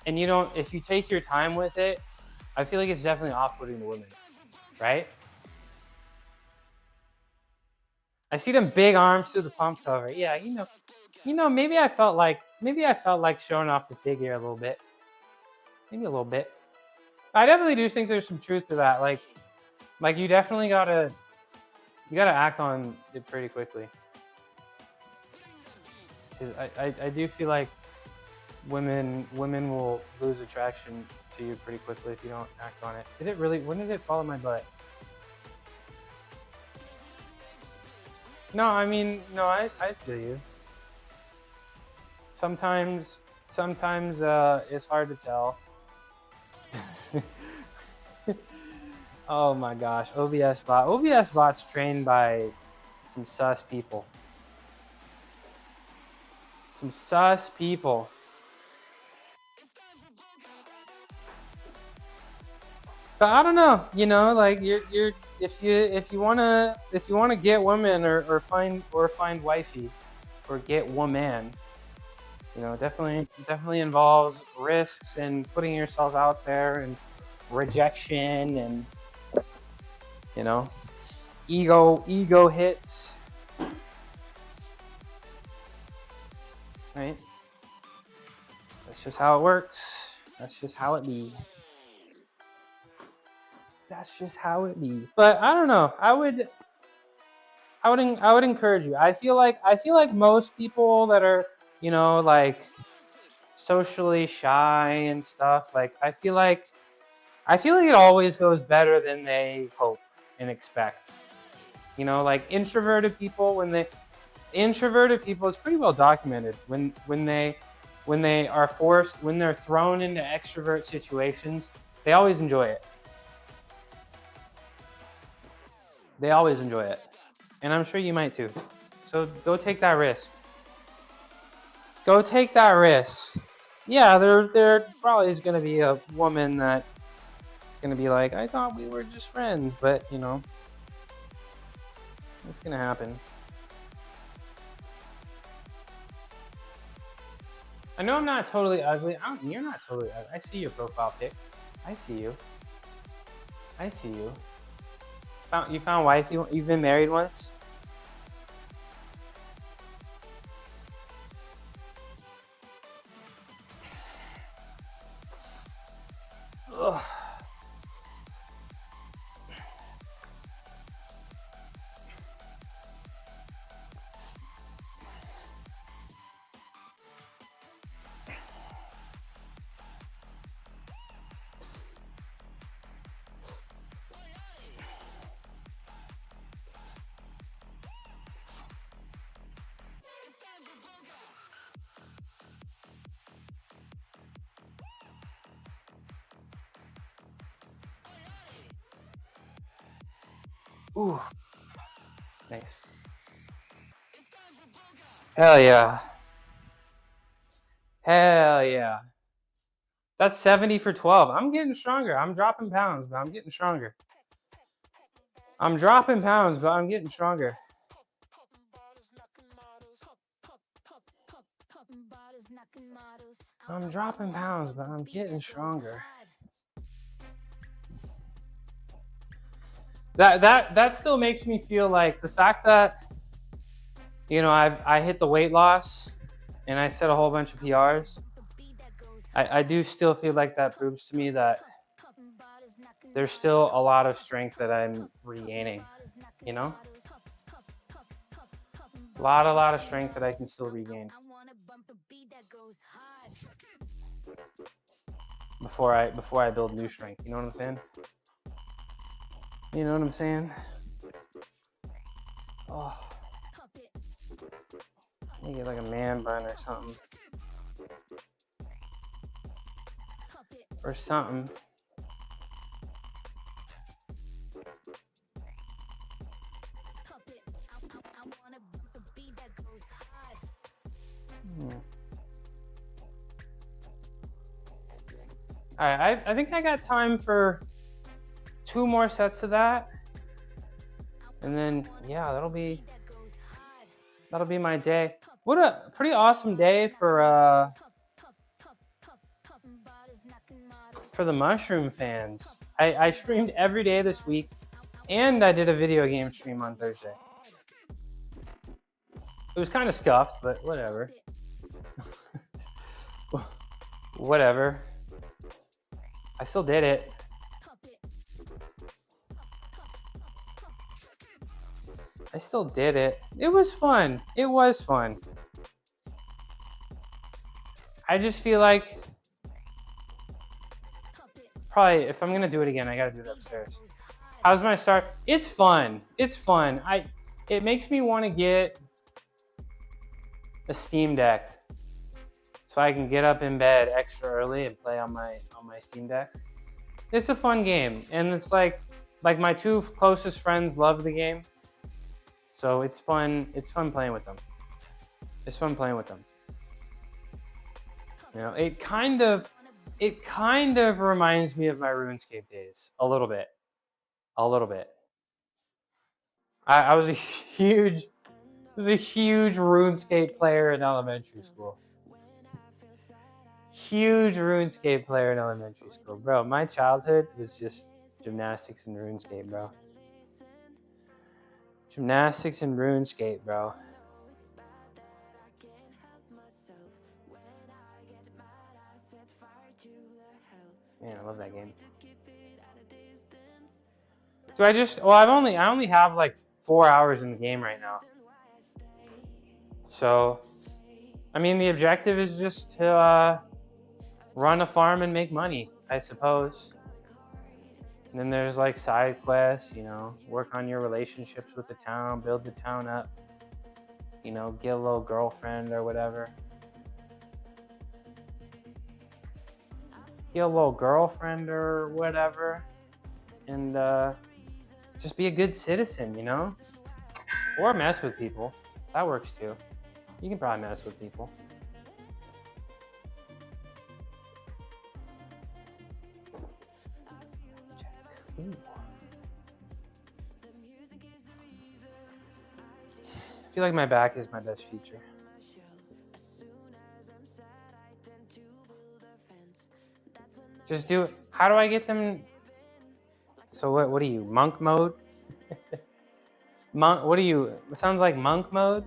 and you don't, if you take your time with it, I feel like it's definitely off-putting to women, right? I see them big arms through the pump cover. Yeah, maybe I felt like showing off the figure a little bit, maybe a little bit. I definitely do think there's some truth to that. Like you definitely gotta act on it pretty quickly. Because I do feel like women will lose attraction to you pretty quickly if you don't act on it. Did it really? When did it fall in my butt? No, I mean, no, I feel you. Sometimes it's hard to tell. Oh my gosh, OBS bot. OBS bot's trained by some sus people. Some sus people. But I don't know, like you're if you wanna get women or find wifey or get woman, definitely involves risks and putting yourself out there and rejection and ego hits, right? That's just how it works. That's just how it be. That's just how it be. But I don't know. I would encourage you. I feel like most people that are, like socially shy and stuff, like I feel like it always goes better than they hope and expect. Like introverted people, it's pretty well documented when they're thrown into extrovert situations, they always enjoy it. They always enjoy it. And I'm sure you might too. So go take that risk. Go take that risk. Yeah, there probably is going to be a woman that's going to be like, I thought we were just friends, but it's going to happen. I know I'm not totally ugly. You're not totally ugly. I see your profile pic. I see you. You found wife? You've been married once? Ugh. Ooh. Nice. Hell yeah. Hell yeah. That's 70 for 12. I'm getting stronger. I'm dropping pounds, but I'm getting stronger. I'm dropping pounds, but I'm getting stronger. I'm dropping pounds, but I'm getting stronger. That still makes me feel like the fact that I hit the weight loss and I set a whole bunch of PRs. I do still feel like that proves to me that there's still a lot of strength that I'm regaining. A lot of strength that I can still regain before I build new strength. You know what I'm saying? You know what I'm saying? Oh, let me get like a man bun or something. Or something. All right, I think I got time for 2 more sets of that. And then, yeah, that'll be my day. What a pretty awesome day for the mushroom fans. I streamed every day this week, and I did a video game stream on Thursday. It was kind of scuffed, but whatever. Whatever. I still did it. I still did it. It was fun. It was fun. I just feel like probably if I'm gonna do it again, I gotta do it upstairs. How's my start? It's fun. It's fun. It makes me want to get a Steam Deck so I can get up in bed extra early and play on my Steam Deck. It's a fun game, and it's like my two closest friends love the game, so it's fun. It's fun playing with them. It's fun playing with them. You know, it kind of reminds me of my RuneScape days a little bit. I was a huge RuneScape player in elementary school. Huge RuneScape player in elementary school. Bro, my childhood was just gymnastics and RuneScape, bro. Gymnastics and RuneScape, bro. Man, I love that game. Do I just, well, I only have like 4 hours in the game right now. So, I mean, the objective is just to run a farm and make money, I suppose. And then there's like side quests, you know, work on your relationships with the town, build the town up, you know, get a little girlfriend or whatever. Get a little girlfriend or whatever. And just be a good citizen, you know? Or mess with people. That works too. You can probably mess with people. Ooh. I feel like my back is my best feature. Just do it. How do I get them? So what are you, monk mode? What are you? It sounds like monk mode.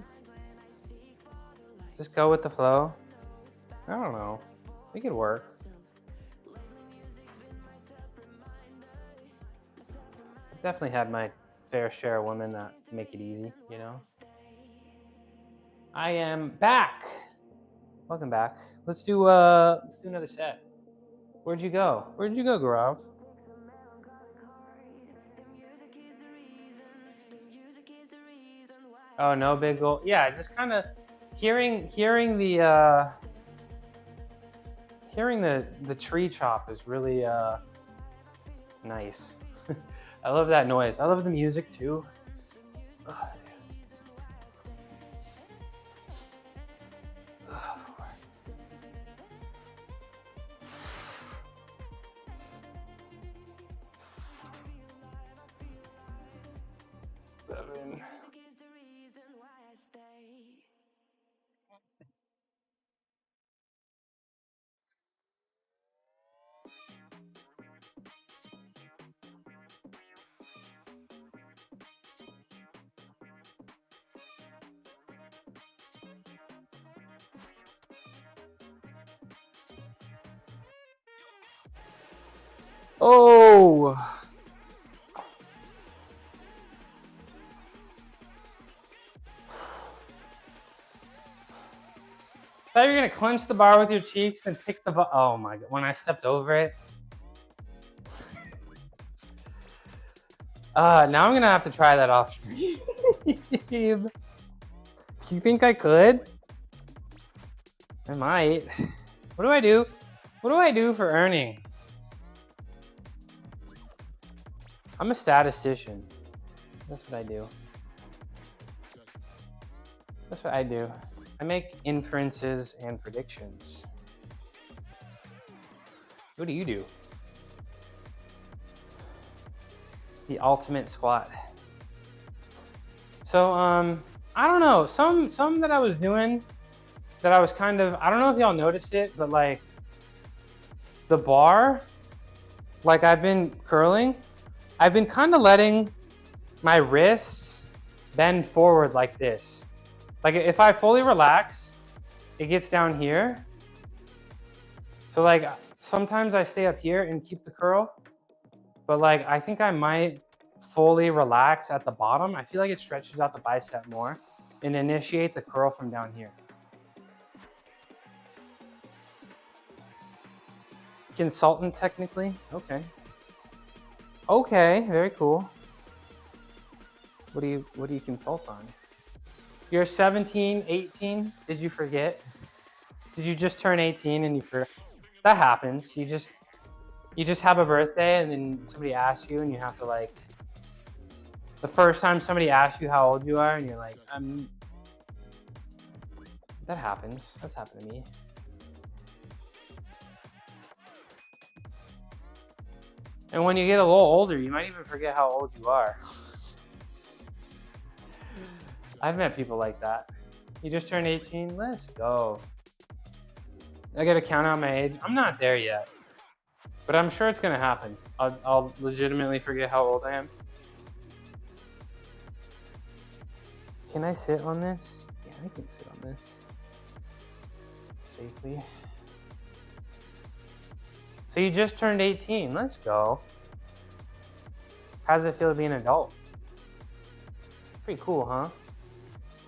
Just go with the flow. I don't know. It could work. I've definitely had my fair share of women that make it easy, you know? I am back. Welcome back. Let's do another set. Where'd you go? Where'd you go, Gaurav? Oh, no big goal. Yeah, just kind of hearing the tree chop is really nice. I love that noise. I love the music too. Oh! I thought you were gonna clench the bar with your cheeks and pick the bar. Oh my god! When I stepped over it. Now I'm gonna have to try that off stream. You think I could? I might. What do I do? What do I do for earning? I'm a statistician. That's what I do. That's what I do. I make inferences and predictions. What do you do? The ultimate squat. So, I don't know. Some that I was doing that I was kind of, I don't know if y'all noticed it, but like the bar, like I've been curling, I've been kind of letting my wrists bend forward like this. Like if I fully relax, it gets down here. So like sometimes I stay up here and keep the curl, but like I think I might fully relax at the bottom. I feel like it stretches out the bicep more and initiate the curl from down here. Consultant technically, okay. Okay, very cool. What do you consult on? You're 17, 18, did you forget? Did you just turn 18 and you forgot? That happens, you just have a birthday and then somebody asks you and you have to like, the first time somebody asks you how old you are and you're like, that happens, that's happened to me. And when you get a little older, you might even forget how old you are. I've met people like that. You just turned 18, let's go. I gotta count out my age. I'm not there yet, but I'm sure it's gonna happen. I'll legitimately forget how old I am. Can I sit on this? Yeah, I can sit on this. Safely. So you just turned 18, let's go. How does it feel to be an adult? Pretty cool, huh?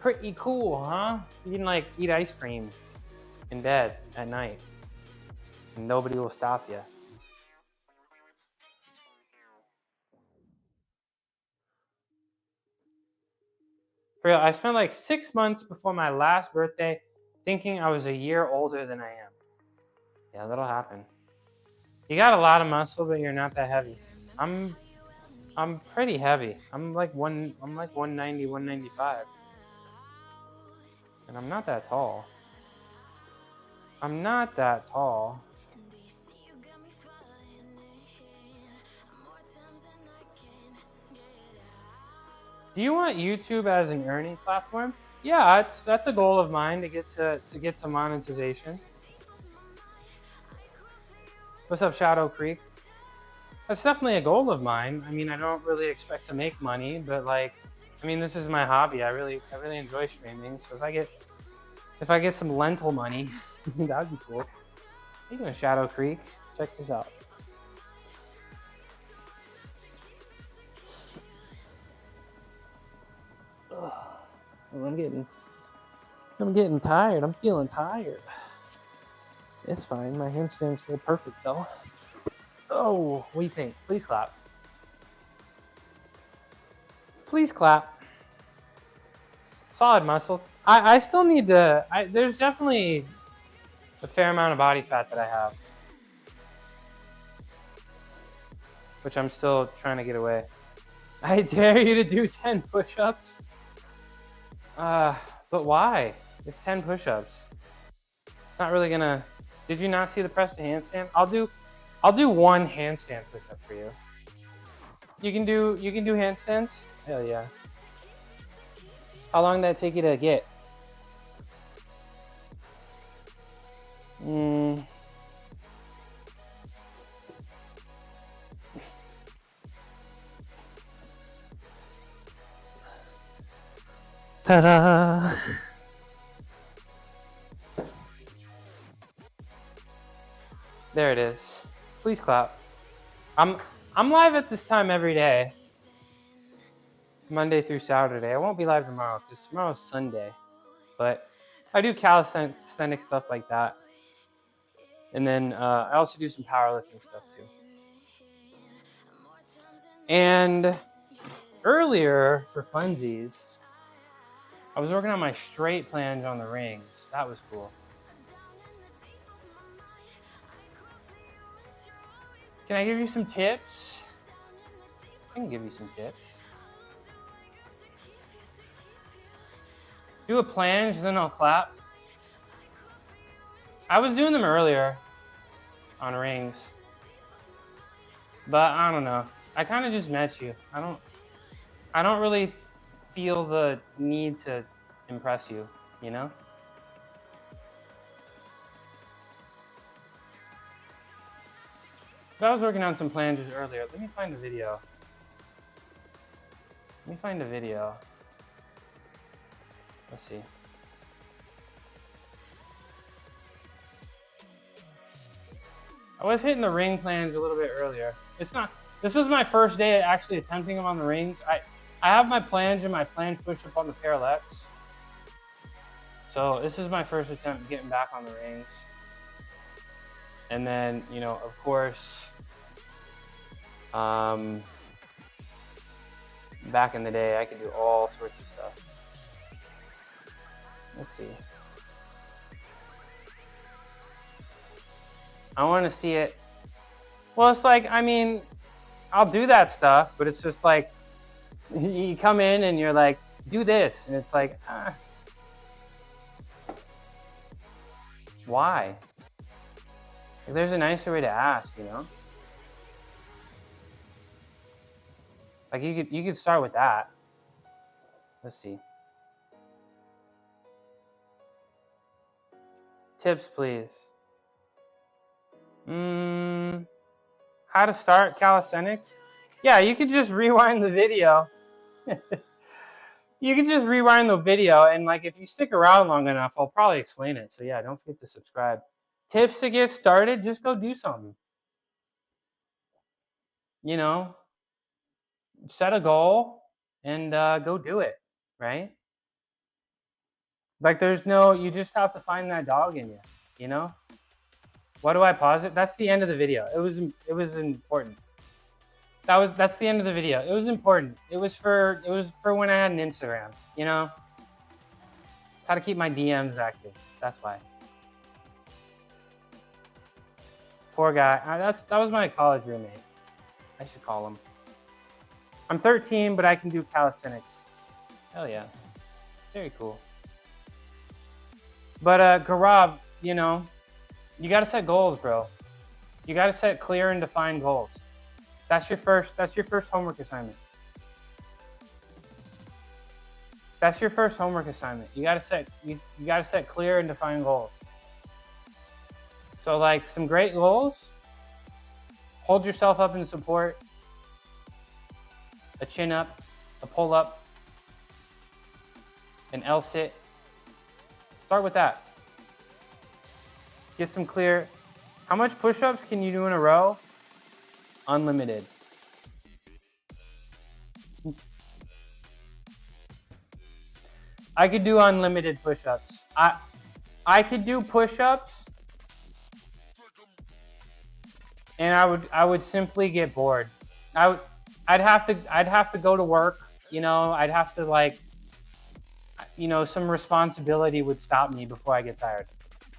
Pretty cool, huh? You can like eat ice cream in bed at night and nobody will stop you. For real, I spent like 6 months before my last birthday thinking I was a year older than I am. Yeah, that'll happen. You got a lot of muscle, but you're not that heavy. I'm pretty heavy. I'm like 190, 195. And I'm not that tall. I'm not that tall. Do you want YouTube as an earning platform? Yeah, that's a goal of mine to get to monetization. What's up, Shadow Creek? That's definitely a goal of mine. I mean, I don't really expect to make money, but like, I mean, this is my hobby. I really enjoy streaming. So if I get some lentil money, that'd be cool. How you doing, Shadow Creek? Check this out. Ugh. Well, I'm getting tired. I'm feeling tired. It's fine. My handstand's still perfect though. Oh, what do you think? Please clap. Please clap. Solid muscle. I still need to, there's definitely a fair amount of body fat that I have, which I'm still trying to get away. I dare you to do 10 push-ups. But why? It's 10 push-ups. It's not really gonna, did you not see the press to handstand? I'll do one handstand push-up for you. You can do handstands? Hell yeah. How long did that take you to get? Ta-da! There it is. Please clap. I'm live at this time every day, Monday through Saturday. I won't be live tomorrow because tomorrow's Sunday, but I do calisthenics stuff like that, and then I also do some powerlifting stuff too. And earlier, for funsies, I was working on my straight plunge on the rings. That was cool. Can I give you some tips? I can give you some tips. Do a plunge, then I'll clap. I was doing them earlier on rings, but I don't know. I kind of just met you. I don't really feel the need to impress you, you know? But I was working on some flanges earlier. Let me find a video. Let's see. I was hitting the ring flange a little bit earlier. This was my first day actually attempting them on the rings. I have my flange and my flange push up on the parallettes. So this is my first attempt getting back on the rings. And then, you know, of course, back in the day, I could do all sorts of stuff. Let's see. I want to see it. Well, it's like, I mean, I'll do that stuff, but it's just like, you come in and you're like, do this. And it's like, why? Like, there's a nicer way to ask, you know? Like you could start with that. Let's see. Tips, please. How to start calisthenics? Yeah, you could just rewind the video. You can just rewind the video, and like if you stick around long enough, I'll probably explain it. So yeah, don't forget to subscribe. Tips to get started, just go do something. You know, set a goal and go do it, right? Like you just have to find that dog in you, you know? Why do I pause it? That's the end of the video. It was important. That's the end of the video. It was important. It was for when I had an Instagram, you know? How to keep my DMs active. That's why. Poor guy. That was my college roommate. I should call him. I'm 13, but I can do calisthenics. Hell yeah. Very cool. But Gaurav, you know, you gotta set goals, bro. You gotta set clear and defined goals. That's your first homework assignment. That's your first homework assignment. You gotta set clear and defined goals. So like some great goals, hold yourself up in support, a chin up, a pull up, an L sit. Start with that. Get some clear. How much push-ups can you do in a row? Unlimited. I could do unlimited push-ups. I could do push-ups, and I would simply get bored. I'd have to go to work, you know, I'd have to like, you know, some responsibility would stop me before I get tired.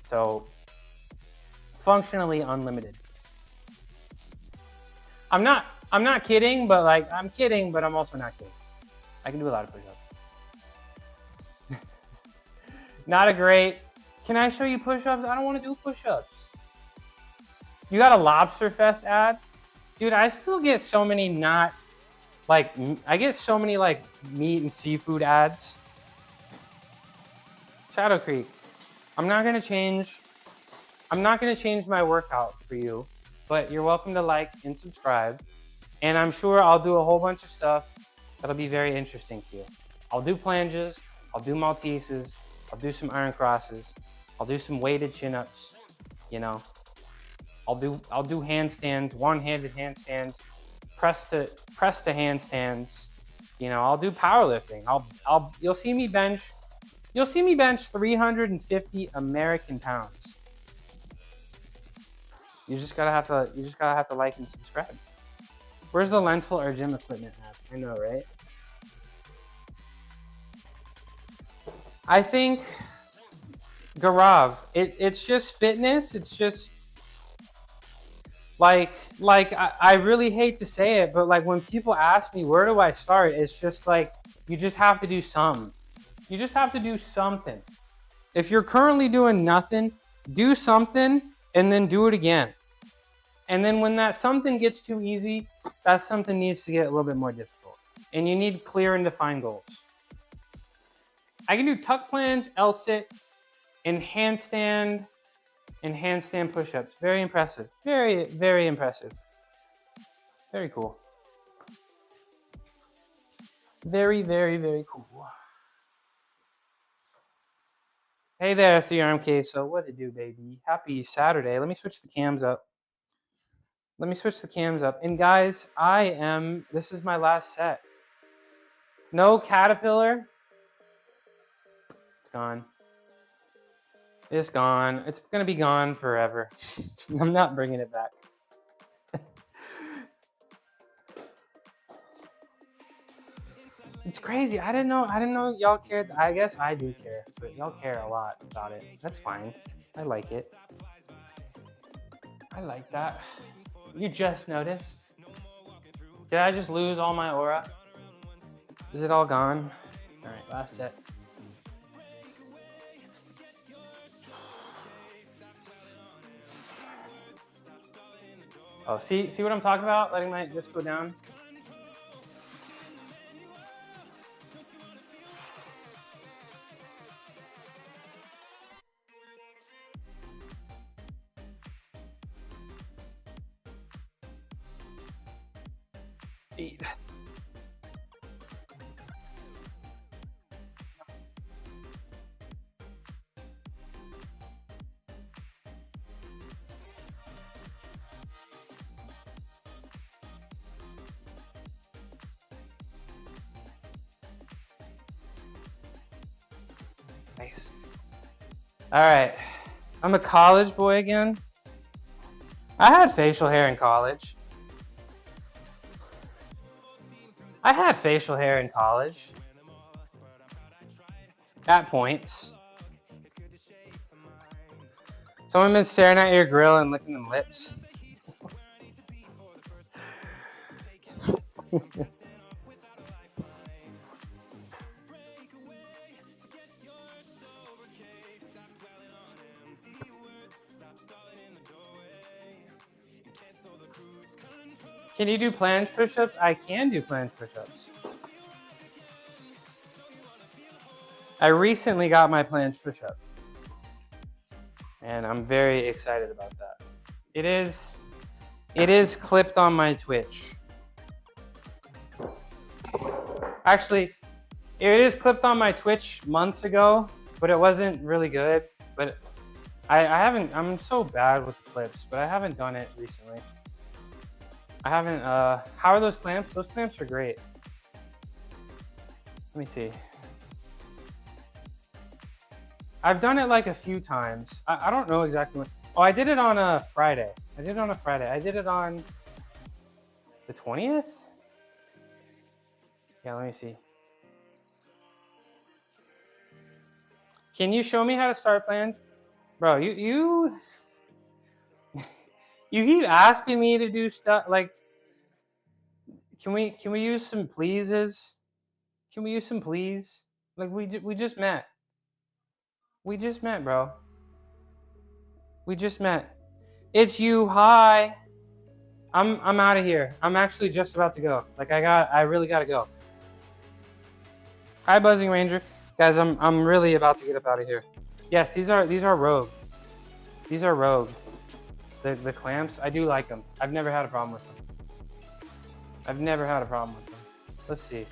So functionally unlimited. I'm not kidding, but like I'm kidding, but I'm also not kidding. I can do a lot of push-ups. Not a great. Can I show you push-ups? I don't want to do push-ups. You got a Lobster Fest ad? Dude, I still get so many I get so many like meat and seafood ads. Shadow Creek. I'm not gonna change my workout for you, but you're welcome to like and subscribe. And I'm sure I'll do a whole bunch of stuff that'll be very interesting to you. I'll do flanges, I'll do Malteses, I'll do some iron crosses, I'll do some weighted chin-ups, you know. I'll do handstands, one-handed handstands, press to handstands. You know, I'll do powerlifting. You'll see me bench 350 American pounds. You just gotta have to like and subscribe. Where's the lentil or gym equipment at? I know, right? I think Gaurav, it's just fitness. It's just like I really hate to say it, but like when people ask me where do I start, it's just like you just have to do some. You just have to do something. If you're currently doing nothing, do something and then do it again. And then when that something gets too easy, that something needs to get a little bit more difficult. And you need clear and defined goals. I can do tuck plunge, L-sit, and handstand push-ups. Very impressive. Very, very impressive. Very cool. Very, very, very cool. Hey there, 3-arm queso. What to do, baby? Happy Saturday. Let me switch the cams up. And guys, this is my last set. No caterpillar. It's gone. It's gone. It's going to be gone forever. I'm not bringing it back. It's crazy. I didn't know y'all cared. I guess I do care, but y'all care a lot about it. That's fine. I like it. I like that. You just noticed? Did I just lose all my aura? Is it all gone? All right, last set. Oh, see what I'm talking about? Letting my disc go down. Eat. Nice. All right. I'm a college boy again. I had facial hair in college. At points. Someone been staring at your grill and licking them lips. Can you do planche push-ups? I can do planche push-ups. I recently got my planche push-up. And I'm very excited about that. It is clipped on my Twitch. Actually, it is clipped on my Twitch months ago, but it wasn't really good. But I'm so bad with the clips, but I haven't done it recently. I haven't, how are those clamps? Those clamps are great. Let me see. I've done it like a few times. I don't know exactly when. Oh, I did it on a Friday. I did it on the 20th? Yeah, let me see. Can you show me how to start plans? Bro, you keep asking me to do stuff like, can we use some pleases? Can we use some please? Like we just met. We just met, bro. We just met. It's you. Hi. I'm out of here. I'm actually just about to go. Like I really gotta go. Hi, Buzzing Ranger. Guys, I'm really about to get up out of here. Yes, these are Rogue. These are Rogue. The clamps, I do like them. I've never had a problem with them. Let's see.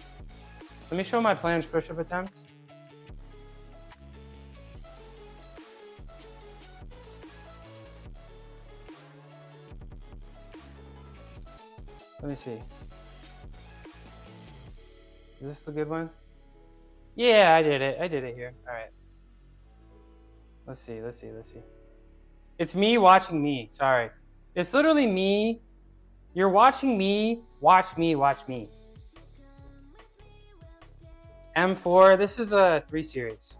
Let me show my planche push-up attempt. Let me see. Is this the good one? Yeah, I did it here. All right. Let's see. It's me watching me. Sorry. It's literally me. You're watching me. Watch me. M4. This is a 3 series.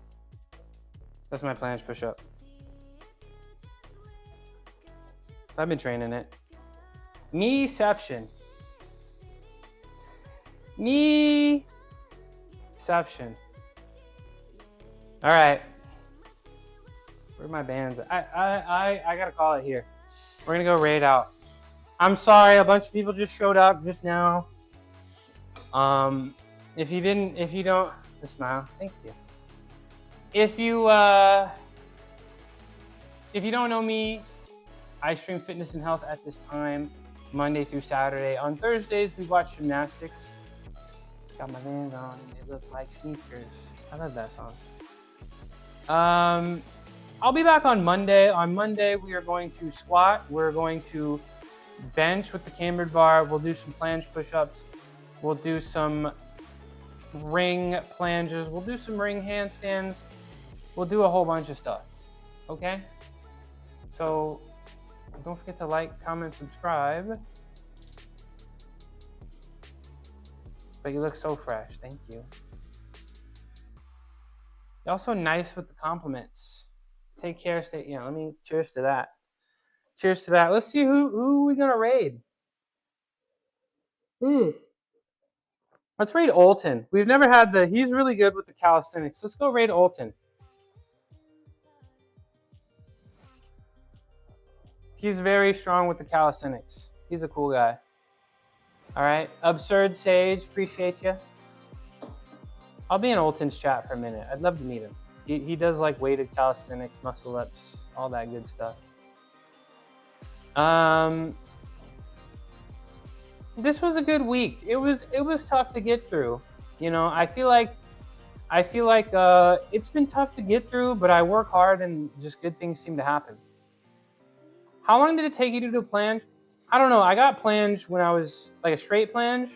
That's my planche push-up. I've been training it. Me-ception. All right. Where are my bands? I gotta call it here. We're gonna go raid out. I'm sorry, a bunch of people just showed up just now. If you don't, smile. Thank you. if you don't know me, I stream fitness and health at this time, Monday through Saturday. On Thursdays, we watch gymnastics. Got my Vans on, and they look like sneakers. I love that song. I'll be back on Monday. On Monday, we are going to squat. We're going to bench with the cambered bar. We'll do some planche push-ups. We'll do some ring planges. We'll do some ring handstands. We'll do a whole bunch of stuff. Okay? So don't forget to like, comment, subscribe. But you look so fresh. Thank you. You're also nice with the compliments. Take care. Stay. Let me cheers to that. Cheers to that. Let's see who we gonna raid. Let's raid Olton. We've never had he's really good with the calisthenics. Let's go raid Olton. He's very strong with the calisthenics. He's a cool guy. All right. Absurd Sage, appreciate you. I'll be in Olton's chat for a minute. I'd love to meet him. He does like weighted calisthenics, muscle ups, all that good stuff. This was a good week. It was tough to get through. I feel like it's been tough to get through, but I work hard and just good things seem to happen. How long did it take you to do planche? I don't know. I got planche when I was like a straight planche.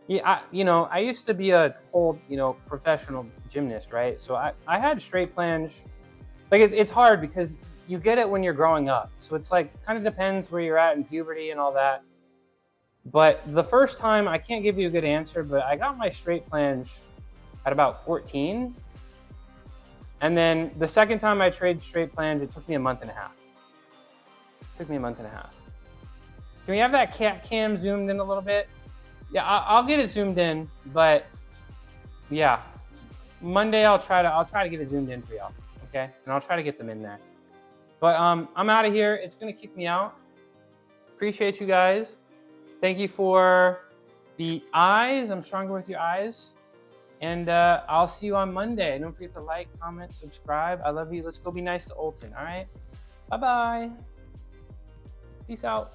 Yeah, I used to be a whole, professional gymnast, right? So I had straight planche. Like it's hard because you get it when you're growing up. So it's like kind of depends where you're at in puberty and all that. But the first time, I can't give you a good answer, but I got my straight planche at about 14. And then the second time I tried straight planche, it took me a month and a half. Can we have that cat cam zoomed in a little bit? Yeah, I'll get it zoomed in, but yeah, Monday I'll try to get it zoomed in for y'all, okay? And I'll try to get them in there. But I'm out of here. It's gonna kick me out. Appreciate you guys. Thank you for the eyes. I'm stronger with your eyes. And I'll see you on Monday. Don't forget to like, comment, subscribe. I love you. Let's go be nice to Olton, all right? Bye-bye. Peace out.